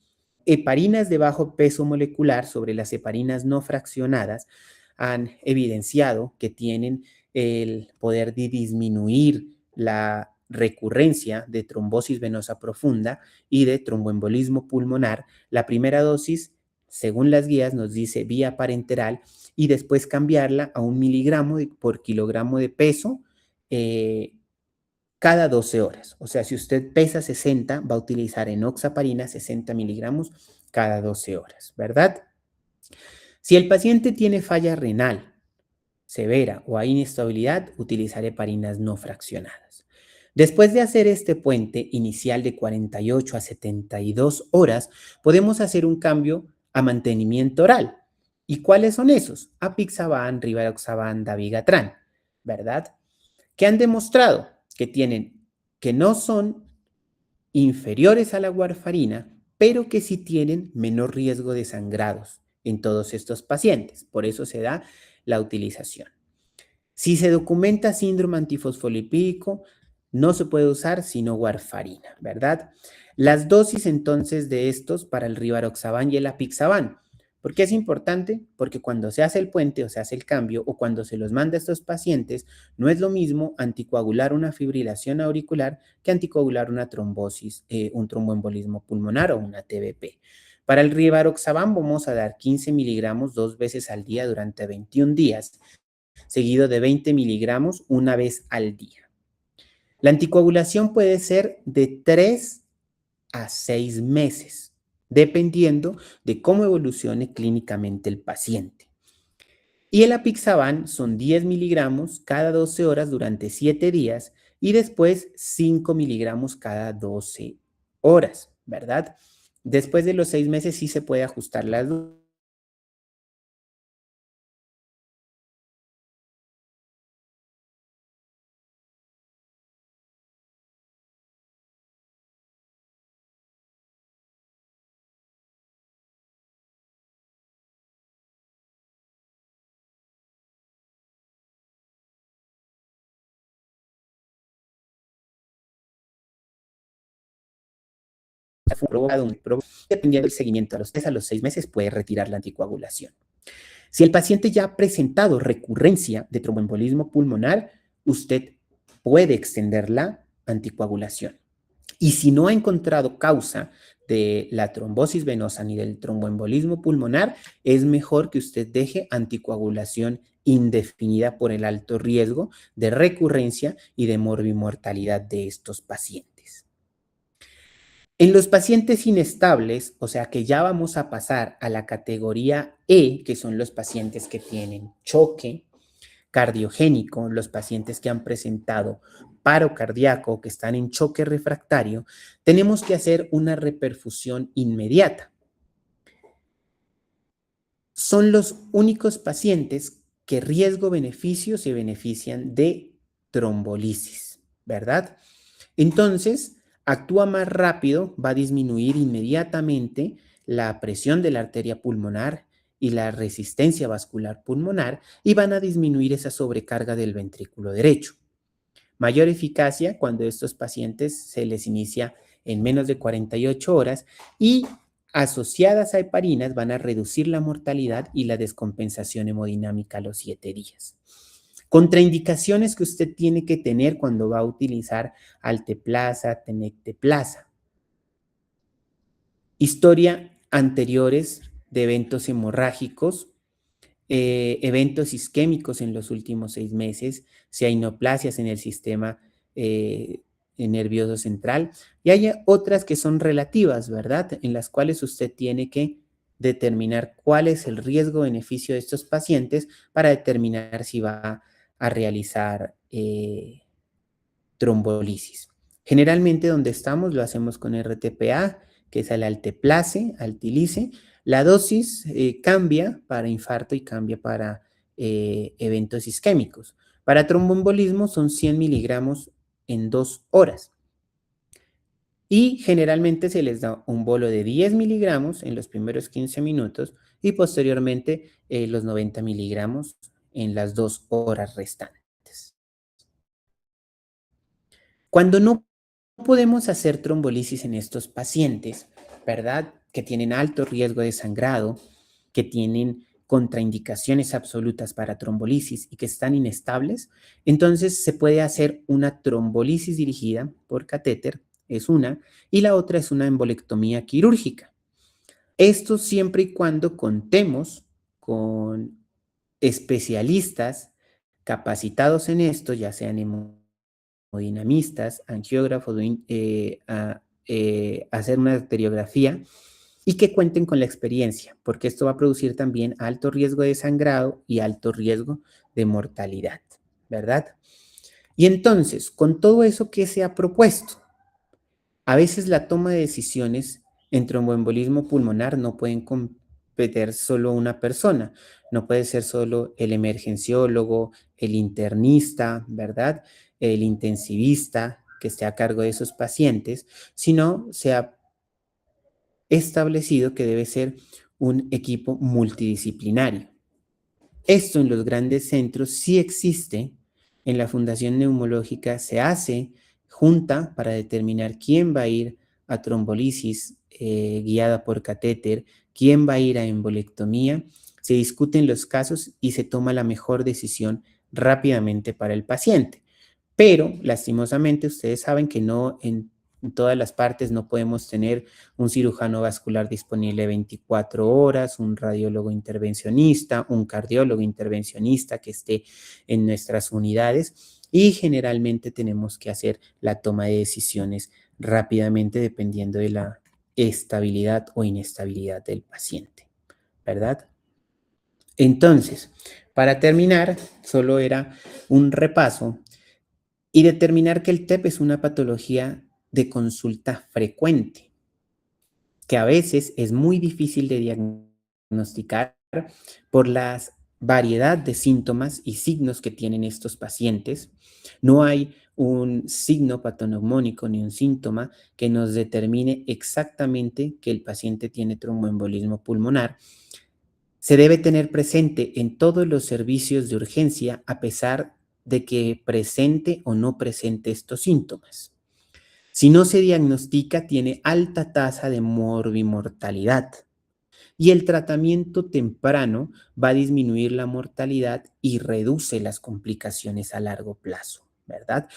Heparinas de bajo peso molecular sobre las heparinas no fraccionadas han evidenciado que tienen el poder de disminuir la recurrencia de trombosis venosa profunda y de tromboembolismo pulmonar. La primera dosis, según las guías, nos dice vía parenteral y después cambiarla a 1 miligramo por kilogramo de peso cada 12 horas. O sea, si usted pesa 60, va a utilizar enoxaparina 60 miligramos cada 12 horas, ¿verdad? Si el paciente tiene falla renal severa o hay inestabilidad, utilizar heparinas no fraccionadas. Después de hacer este puente inicial de 48 a 72 horas, podemos hacer un cambio a mantenimiento oral. ¿Y cuáles son esos? Apixaban, rivaroxaban, dabigatran, ¿verdad? Que han demostrado que no son inferiores a la warfarina, pero que sí tienen menor riesgo de sangrados en todos estos pacientes. Por eso se da la utilización. Si se documenta síndrome antifosfolipídico, no se puede usar sino warfarina, ¿verdad? Las dosis entonces de estos para el rivaroxaban y el apixaban. ¿Por qué es importante? Porque cuando se hace el puente o se hace el cambio o cuando se los manda a estos pacientes, no es lo mismo anticoagular una fibrilación auricular que anticoagular una trombosis, un tromboembolismo pulmonar o una TBP. Para el rivaroxaban vamos a dar 15 miligramos 2 veces al día durante 21 días, seguido de 20 miligramos una vez al día. La anticoagulación puede ser de 3 a 6 meses, dependiendo de cómo evolucione clínicamente el paciente. Y el apixaban son 10 miligramos cada 12 horas durante 7 días y después 5 miligramos cada 12 horas, ¿verdad? Después de los 6 meses sí se puede ajustar las dosis. dependiendo del seguimiento a los 3 a los 6 meses, puede retirar la anticoagulación. Si el paciente ya ha presentado recurrencia de tromboembolismo pulmonar, usted puede extender la anticoagulación. Y si no ha encontrado causa de la trombosis venosa ni del tromboembolismo pulmonar, es mejor que usted deje anticoagulación indefinida por el alto riesgo de recurrencia y de morbimortalidad de estos pacientes. En los pacientes inestables, o sea que ya vamos a pasar a la categoría E, que son los pacientes que tienen choque cardiogénico, los pacientes que han presentado paro cardíaco, que están en choque refractario, tenemos que hacer una reperfusión inmediata. Son los únicos pacientes que riesgo-beneficio se benefician de trombolisis, ¿verdad? Entonces, actúa más rápido, va a disminuir inmediatamente la presión de la arteria pulmonar y la resistencia vascular pulmonar y van a disminuir esa sobrecarga del ventrículo derecho. Mayor eficacia cuando estos pacientes se les inicia en menos de 48 horas y asociadas a heparinas van a reducir la mortalidad y la descompensación hemodinámica a los 7 días. Contraindicaciones que usted tiene que tener cuando va a utilizar alteplasa, tenecteplasa. Historia anteriores de eventos hemorrágicos, eventos isquémicos en los últimos 6 meses, si hay neoplasias en el sistema nervioso central, y hay otras que son relativas, ¿verdad? En las cuales usted tiene que determinar cuál es el riesgo-beneficio de estos pacientes para determinar si va a realizar trombolisis. Generalmente donde estamos lo hacemos con RTPA, que es el alteplase, altilice. La dosis cambia para infarto y cambia para eventos isquémicos. Para tromboembolismo son 100 miligramos en 2 horas. Y generalmente se les da un bolo de 10 miligramos en los primeros 15 minutos y posteriormente los 90 miligramos en las 2 horas restantes. Cuando no podemos hacer trombolisis en estos pacientes, ¿verdad? Que tienen alto riesgo de sangrado, que tienen contraindicaciones absolutas para trombolisis y que están inestables, entonces se puede hacer una trombolisis dirigida por catéter, es una, y la otra es una embolectomía quirúrgica. Esto siempre y cuando contemos con especialistas capacitados en esto, ya sean hemodinamistas, angiógrafos, hacer una arteriografía y que cuenten con la experiencia, porque esto va a producir también alto riesgo de sangrado y alto riesgo de mortalidad, ¿verdad? Y entonces, con todo eso que se ha propuesto, a veces la toma de decisiones en tromboembolismo pulmonar no pueden competir solo una persona, no puede ser solo el emergenciólogo, el internista, ¿verdad? El intensivista que esté a cargo de esos pacientes, sino se ha establecido que debe ser un equipo multidisciplinario. Esto en los grandes centros sí existe. En la Fundación Neumológica se hace junta para determinar quién va a ir a trombolisis guiada por catéter, quién va a ir a embolectomía. Se discuten los casos y se toma la mejor decisión rápidamente para el paciente. Pero, lastimosamente, ustedes saben que no en todas las partes no podemos tener un cirujano vascular disponible 24 horas, un radiólogo intervencionista, un cardiólogo intervencionista que esté en nuestras unidades y generalmente tenemos que hacer la toma de decisiones rápidamente dependiendo de la estabilidad o inestabilidad del paciente, ¿verdad? Entonces, para terminar, solo era un repaso y determinar que el TEP es una patología de consulta frecuente, que a veces es muy difícil de diagnosticar por la variedad de síntomas y signos que tienen estos pacientes. No hay un signo patoneumónico ni un síntoma que nos determine exactamente que el paciente tiene tromboembolismo pulmonar. Se debe tener presente en todos los servicios de urgencia a pesar de que presente o no presente estos síntomas. Si no se diagnostica, tiene alta tasa de morbimortalidad. Y el tratamiento temprano va a disminuir la mortalidad y reduce las complicaciones a largo plazo, ¿verdad?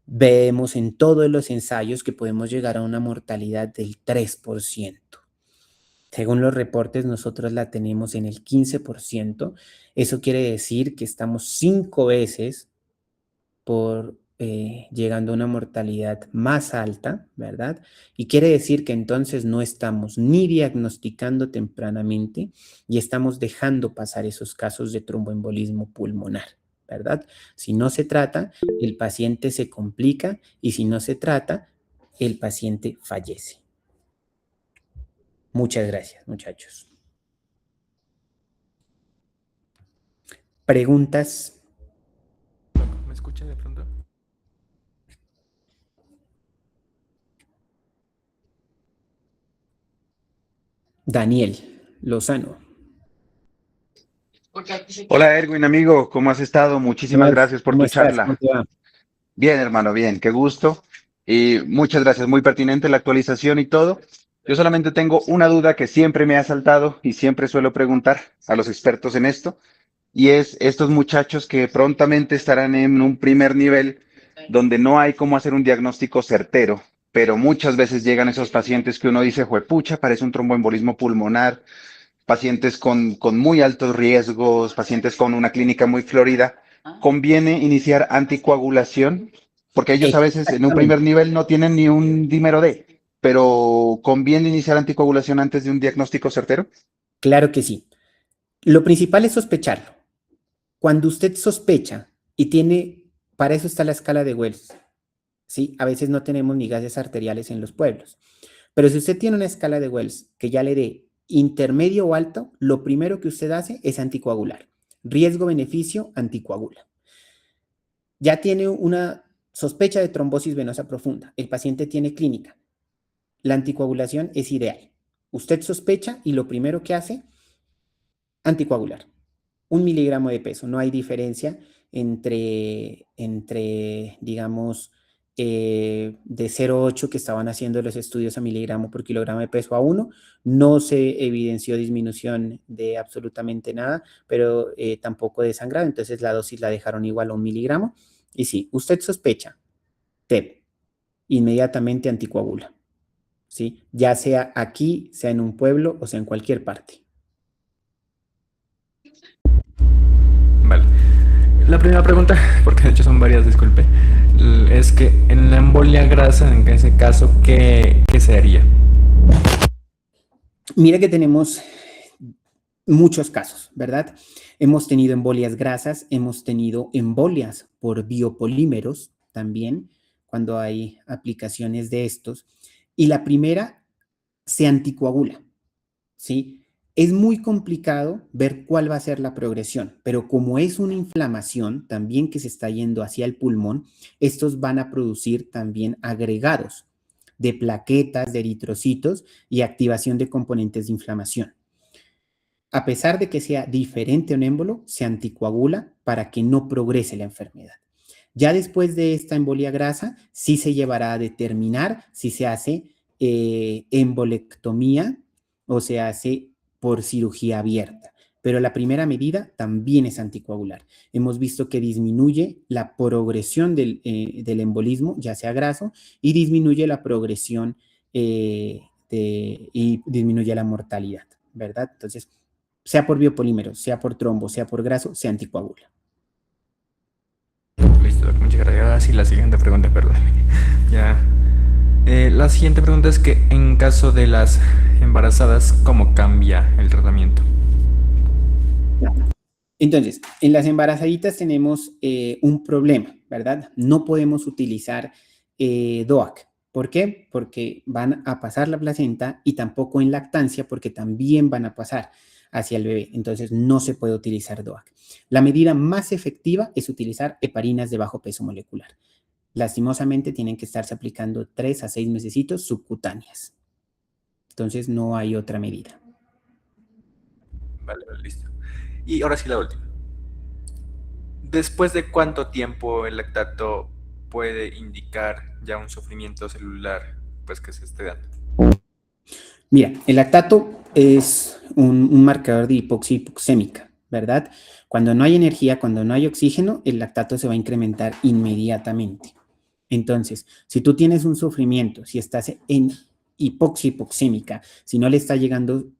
Vemos en todos los ensayos que podemos llegar a una mortalidad del 3%. Según los reportes, nosotros la tenemos en el 15%. Eso quiere decir que estamos 5 veces por llegando a una mortalidad más alta, ¿verdad? Y quiere decir que entonces no estamos ni diagnosticando tempranamente y estamos dejando pasar esos casos de tromboembolismo pulmonar, ¿verdad? Si no se trata, el paciente se complica y si no se trata, el paciente fallece. Muchas gracias, muchachos. ¿Preguntas? ¿Me escucha de pronto? Daniel Lozano. Hola Erwin, amigo, ¿cómo has estado? Muchísimas gracias por ¿Cómo tu estás? ¿Cómo charla. te va? Bien, hermano, bien, qué gusto. Y muchas gracias, muy pertinente la actualización y todo. Yo solamente tengo una duda que siempre me ha saltado y siempre suelo preguntar a los expertos en esto, y es estos muchachos que prontamente estarán en un primer nivel donde no hay cómo hacer un diagnóstico certero, pero muchas veces llegan esos pacientes que uno dice, juepucha, parece un tromboembolismo pulmonar, pacientes con muy altos riesgos, pacientes con una clínica muy florida, conviene iniciar anticoagulación, porque ellos a veces en un primer Exactamente. nivel no tienen ni un dímero D, pero conviene iniciar anticoagulación antes de un diagnóstico certero. Claro que sí. Lo principal es sospecharlo. Cuando usted sospecha y tiene, para eso está la escala de Wells, ¿sí? A veces no tenemos ni gases arteriales en los pueblos, pero si usted tiene una escala de Wells que ya le dé intermedio o alto, lo primero que usted hace es anticoagular. Riesgo-beneficio, anticoagula. Ya tiene una sospecha de trombosis venosa profunda. El paciente tiene clínica. La anticoagulación es ideal. Usted sospecha y lo primero que hace, anticoagular. 1 miligramo de peso. No hay diferencia entre digamos, de 0,8 que estaban haciendo los estudios a miligramo por kilogramo de peso a 1. No se evidenció disminución de absolutamente nada, pero tampoco de sangrado. Entonces la dosis la dejaron igual a 1 miligramo. Y sí, usted sospecha, TEP, inmediatamente anticoagula. ¿Sí? Ya sea aquí, sea en un pueblo o sea en cualquier parte. Vale. La primera pregunta, porque de hecho son varias, disculpe, es que en la embolia grasa, en ese caso, ¿qué se haría? Mira que tenemos muchos casos, ¿verdad? Hemos tenido embolias grasas, hemos tenido embolias por biopolímeros también, cuando hay aplicaciones de estos. Y la primera se anticoagula, ¿sí? Es muy complicado ver cuál va a ser la progresión, pero como es una inflamación también que se está yendo hacia el pulmón, estos van a producir también agregados de plaquetas, de eritrocitos y activación de componentes de inflamación. A pesar de que sea diferente a un émbolo, se anticoagula para que no progrese la enfermedad. Ya después de esta embolia grasa, sí se llevará a determinar si se hace embolectomía o se hace por cirugía abierta. Pero la primera medida también es anticoagular. Hemos visto que disminuye la progresión del embolismo, ya sea graso, y disminuye la progresión y disminuye la mortalidad, ¿verdad? Entonces, sea por biopolímeros, sea por trombo, sea por graso, se anticoagula. Listo, muchas gracias. Y la siguiente pregunta, perdón. Ya. La siguiente pregunta es que en caso de las embarazadas, ¿cómo cambia el tratamiento? Entonces, en las embarazaditas tenemos un problema, ¿verdad? No podemos utilizar DOAC. ¿Por qué? Porque van a pasar la placenta y tampoco en lactancia porque también van a pasar hacia el bebé. Entonces, no se puede utilizar DOAC. La medida más efectiva es utilizar heparinas de bajo peso molecular. Lastimosamente, tienen que estarse aplicando 3 a 6 mesecitos subcutáneas. Entonces, no hay otra medida. Vale, listo. Y ahora sí la última. ¿Después de cuánto tiempo el lactato puede indicar ya un sufrimiento celular pues que se esté dando? Mira, el lactato es un marcador de hipoxia hipoxémica, ¿verdad? Cuando no hay energía, cuando no hay oxígeno, el lactato se va a incrementar inmediatamente. Entonces, si tú tienes un sufrimiento, si estás en hipoxia hipoxémica, si no le está llegando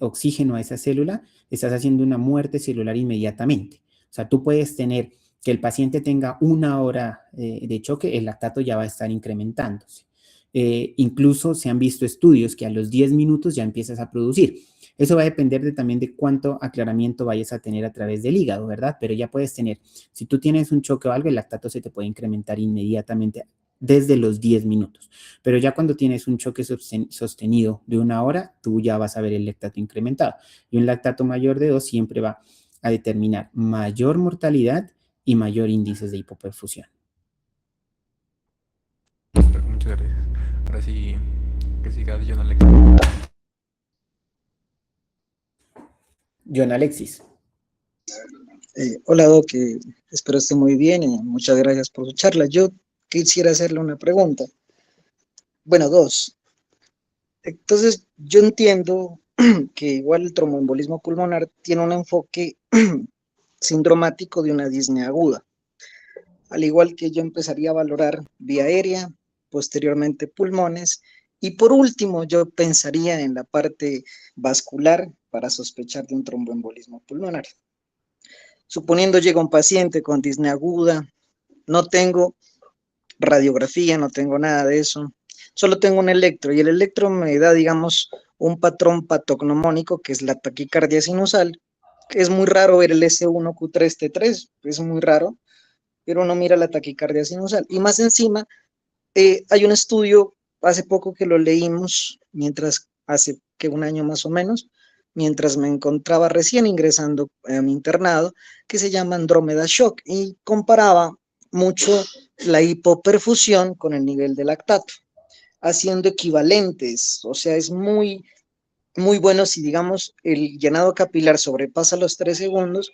oxígeno a esa célula, estás haciendo una muerte celular inmediatamente. O sea, tú puedes tener que el paciente tenga 1 hora de choque, el lactato ya va a estar incrementándose. Incluso se han visto estudios que a los 10 minutos ya empiezas a producir. Eso va a depender también de cuánto aclaramiento vayas a tener a través del hígado, ¿verdad? Pero ya puedes tener, si tú tienes un choque o algo, el lactato se te puede incrementar inmediatamente desde los 10 minutos. Pero ya cuando tienes un choque sostenido de 1 hora, tú ya vas a ver el lactato incrementado. Y un lactato mayor de 2 siempre va a determinar mayor mortalidad y mayor índice de hipoperfusión. Muchas gracias. Ahora sí, que siga John Alexis. John Alexis. Hola Doc, espero esté muy bien y muchas gracias por su charla. Yo quisiera hacerle una pregunta. Bueno, dos. Entonces, yo entiendo que igual el tromboembolismo pulmonar tiene un enfoque sindromático de una disnea aguda. Al igual que yo empezaría a valorar vía aérea, posteriormente pulmones, y por último yo pensaría en la parte vascular para sospechar de un tromboembolismo pulmonar. Suponiendo llega un paciente con disnea aguda, no tengo radiografía, no tengo nada de eso, solo tengo un electro y el electro me da, digamos, un patrón patognomónico que es la taquicardia sinusal, que es muy raro ver el S1Q3T3, es muy raro, pero uno mira la taquicardia sinusal. Y más encima, hay un estudio, hace poco que lo leímos, hace que un año más o menos, mientras me encontraba recién ingresando a mi internado, que se llama Andrómeda Shock, y comparaba mucho la hipoperfusión con el nivel de lactato, haciendo equivalentes, o sea, es muy, muy bueno si, digamos, el llenado capilar sobrepasa los 3 segundos,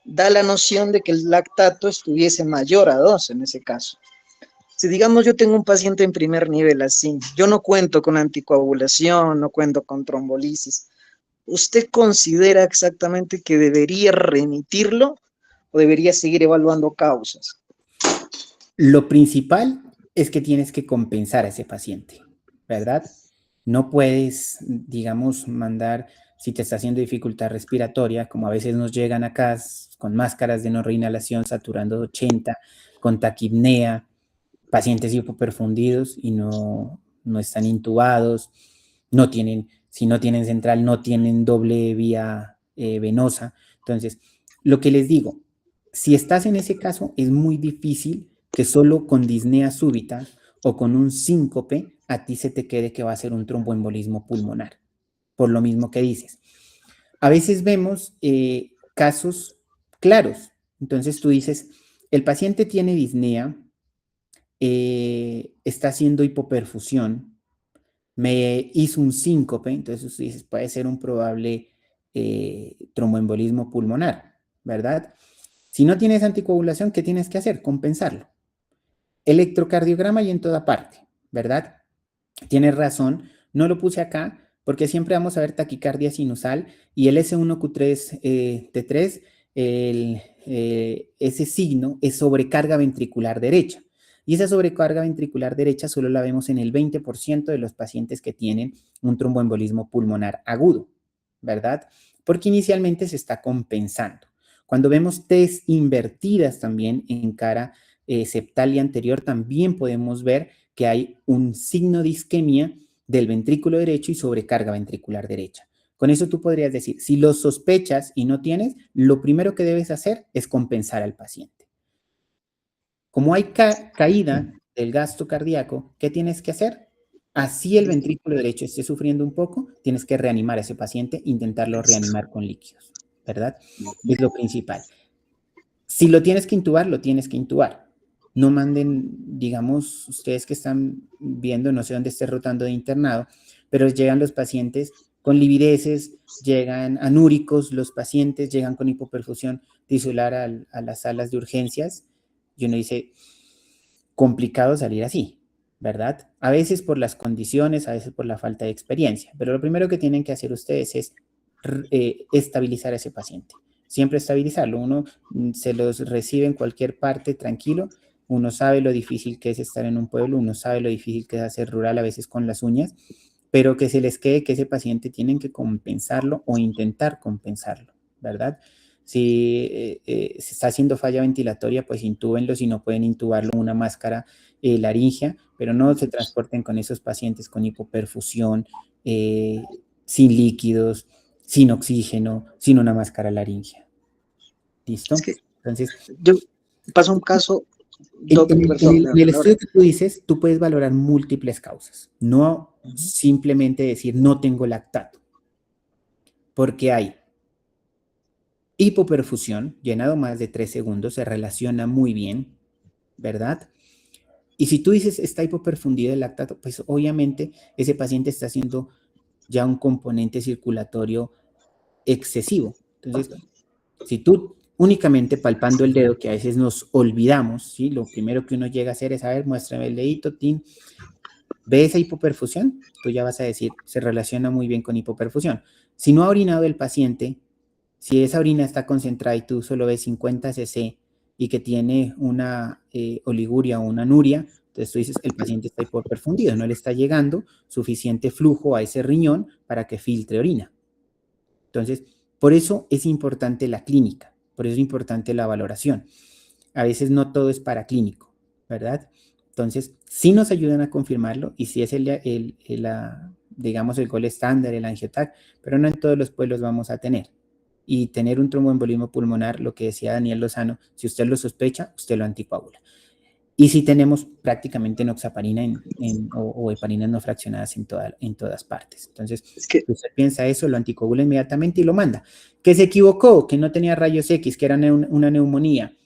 da la noción de que el lactato estuviese mayor a 2 en ese caso. Si digamos yo tengo un paciente en primer nivel así, yo no cuento con anticoagulación, no cuento con trombolisis, ¿usted considera exactamente que debería remitirlo o debería seguir evaluando causas? Lo principal es que tienes que compensar a ese paciente, ¿verdad? No puedes, digamos, mandar, si te está haciendo dificultad respiratoria, como a veces nos llegan acá con máscaras de no reinhalación saturando 80, con taquipnea, pacientes hipoperfundidos y no están intubados, si no tienen central, no tienen doble vía venosa. Entonces, lo que les digo, si estás en ese caso, es muy difícil que solo con disnea súbita o con un síncope a ti se te quede que va a ser un tromboembolismo pulmonar, por lo mismo que dices. A veces vemos casos claros. Entonces tú dices, el paciente tiene disnea, está haciendo hipoperfusión, me hizo un síncope, entonces tú dices, puede ser un probable tromboembolismo pulmonar, ¿verdad? Si no tienes anticoagulación, ¿qué tienes que hacer? Compensarlo. Electrocardiograma y en toda parte, ¿verdad? Tienes razón, no lo puse acá porque siempre vamos a ver taquicardia sinusal y el S1Q3T3, ese signo es sobrecarga ventricular derecha. Y esa sobrecarga ventricular derecha solo la vemos en el 20% de los pacientes que tienen un tromboembolismo pulmonar agudo, ¿verdad? Porque inicialmente se está compensando. Cuando vemos T's invertidas también en cara septal y anterior, también podemos ver que hay un signo de isquemia del ventrículo derecho y sobrecarga ventricular derecha. Con eso tú podrías decir, si lo sospechas y no tienes, lo primero que debes hacer es compensar al paciente. Como hay caída del gasto cardíaco, ¿qué tienes que hacer? Así el ventrículo derecho esté sufriendo un poco, tienes que reanimar a ese paciente, intentarlo reanimar con líquidos, ¿verdad? Es lo principal. Si lo tienes que intubar, lo tienes que intubar. No manden, digamos, ustedes que están viendo, no sé dónde esté rotando de internado, pero llegan los pacientes con livideces, llegan anúricos, los pacientes llegan con hipoperfusión tisular a las salas de urgencias y uno dice, complicado salir así, ¿verdad? A veces por las condiciones, a veces por la falta de experiencia, pero lo primero que tienen que hacer ustedes es estabilizar a ese paciente. Siempre estabilizarlo. Uno se los recibe en cualquier parte tranquilo. Uno sabe lo difícil que es estar en un pueblo, uno sabe lo difícil que es hacer rural a veces con las uñas, pero que se les quede que ese paciente tienen que compensarlo o intentar compensarlo, ¿verdad? Si se está haciendo falla ventilatoria, pues intúbenlo, si no pueden intubarlo, una máscara laringea, pero no se transporten con esos pacientes con hipoperfusión, sin líquidos, sin oxígeno, sin una máscara laringea. ¿Listo? Es que Entonces, yo paso un caso, en, doc, en- en perdón, el, en el ahora. estudio que tú dices, tú puedes valorar múltiples causas, no simplemente decir no tengo lactato, porque hay hipoperfusión, llenado más de 3 segundos, se relaciona muy bien, ¿verdad? Y si tú dices está hipoperfundido el lactato, pues obviamente ese paciente está haciendo ya un componente circulatorio excesivo. Entonces, si tú únicamente palpando el dedo, que a veces nos olvidamos, ¿sí? Lo primero que uno llega a hacer es, a ver, muéstrame el dedito, Tim. ¿Ve esa hipoperfusión? Tú ya vas a decir, se relaciona muy bien con hipoperfusión. Si no ha orinado el paciente, si esa orina está concentrada y tú solo ves 50 cc y que tiene una oliguria o una anuria, entonces tú dices, el paciente está hipoperfundido, no le está llegando suficiente flujo a ese riñón para que filtre orina. Entonces, por eso es importante la clínica, por eso es importante la valoración. A veces no todo es paraclínico, ¿verdad? Entonces, sí nos ayudan a confirmarlo y sí es digamos, el gol estándar, el angiotac, pero no en todos los pueblos vamos a tener. Y tener un tromboembolismo pulmonar, lo que decía Daniel Lozano, si usted lo sospecha, usted lo anticoagula. Y si tenemos prácticamente enoxaparina o heparinas no fraccionadas en todas partes. Entonces, Es que, si usted piensa eso, lo anticoagula inmediatamente y lo manda. Que se equivocó, que no tenía rayos X, que era una neumonía.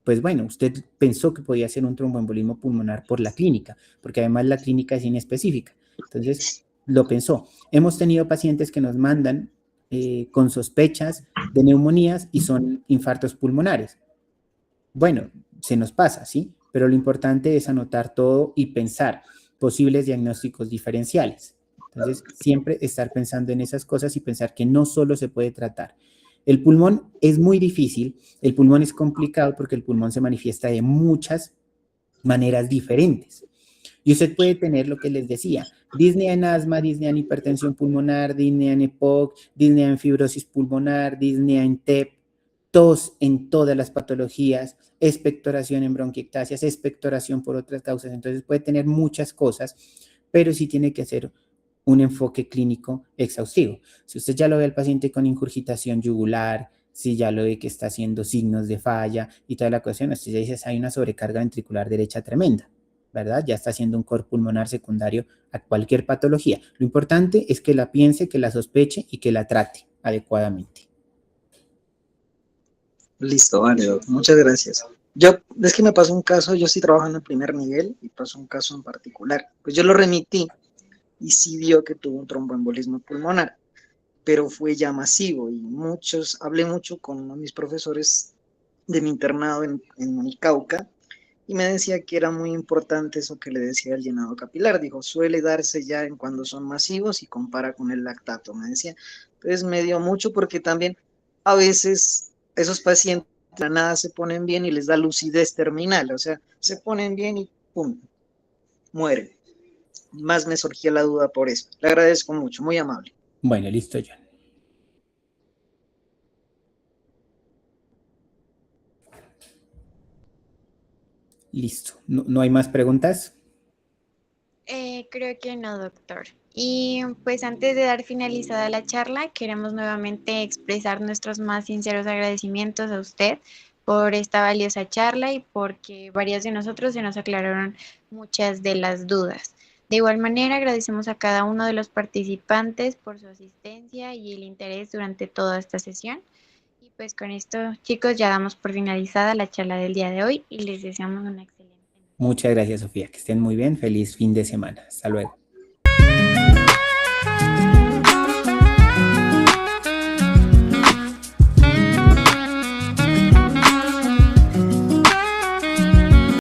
Pues bueno, usted pensó que podía ser un tromboembolismo pulmonar por la clínica, porque además la clínica es inespecífica. Entonces, lo pensó. Hemos tenido pacientes que nos mandan con sospechas de neumonías y son infartos pulmonares. Bueno, se nos pasa, ¿sí? Pero lo importante es anotar todo y pensar posibles diagnósticos diferenciales. Entonces, siempre estar pensando en esas cosas y pensar que no solo se puede tratar. El pulmón es muy difícil, el pulmón es complicado porque el pulmón se manifiesta de muchas maneras diferentes. Y usted puede tener lo que les decía, disnea en asma, disnea en hipertensión pulmonar, disnea en EPOC, disnea en fibrosis pulmonar, disnea en TEP, tos en todas las patologías, expectoración en bronquiectasias, expectoración por otras causas. Entonces puede tener muchas cosas, pero sí tiene que hacer un enfoque clínico exhaustivo. Si usted ya lo ve al paciente con ingurgitación yugular, si ya lo ve que está haciendo signos de falla y toda la cuestión, usted ya dice, hay una sobrecarga ventricular derecha tremenda, ¿verdad? Ya está haciendo un cor pulmonar secundario a cualquier patología. Lo importante es que la piense, que la sospeche y que la trate adecuadamente. listo, vale, doc, muchas gracias. Yo, es que me pasó un caso, yo estoy trabajando en primer nivel y pasó un caso en particular. Pues yo lo remití y sí vio que tuvo un tromboembolismo pulmonar, pero fue ya masivo y hablé mucho con uno de mis profesores de mi internado en Unicauca y me decía que era muy importante eso que le decía el llenado capilar. Dijo, suele darse ya en cuando son masivos y compara con el lactato, me decía. Entonces me dio mucho porque también a veces esos pacientes de la nada se ponen bien y les da lucidez terminal, o sea, se ponen bien y pum, mueren. Más me surgía la duda por eso. Le agradezco mucho, muy amable. Bueno, listo, John. Listo. ¿No hay más preguntas? Creo que no, doctor. Y pues antes de dar finalizada la charla, queremos nuevamente expresar nuestros más sinceros agradecimientos a usted por esta valiosa charla y porque varias de nosotros se nos aclararon muchas de las dudas. De igual manera, agradecemos a cada uno de los participantes por su asistencia y el interés durante toda esta sesión. Y pues con esto, chicos, ya damos por finalizada la charla del día de hoy y les deseamos una excelente noche. Muchas gracias, Sofía. Que estén muy bien. Feliz fin de semana. Hasta luego.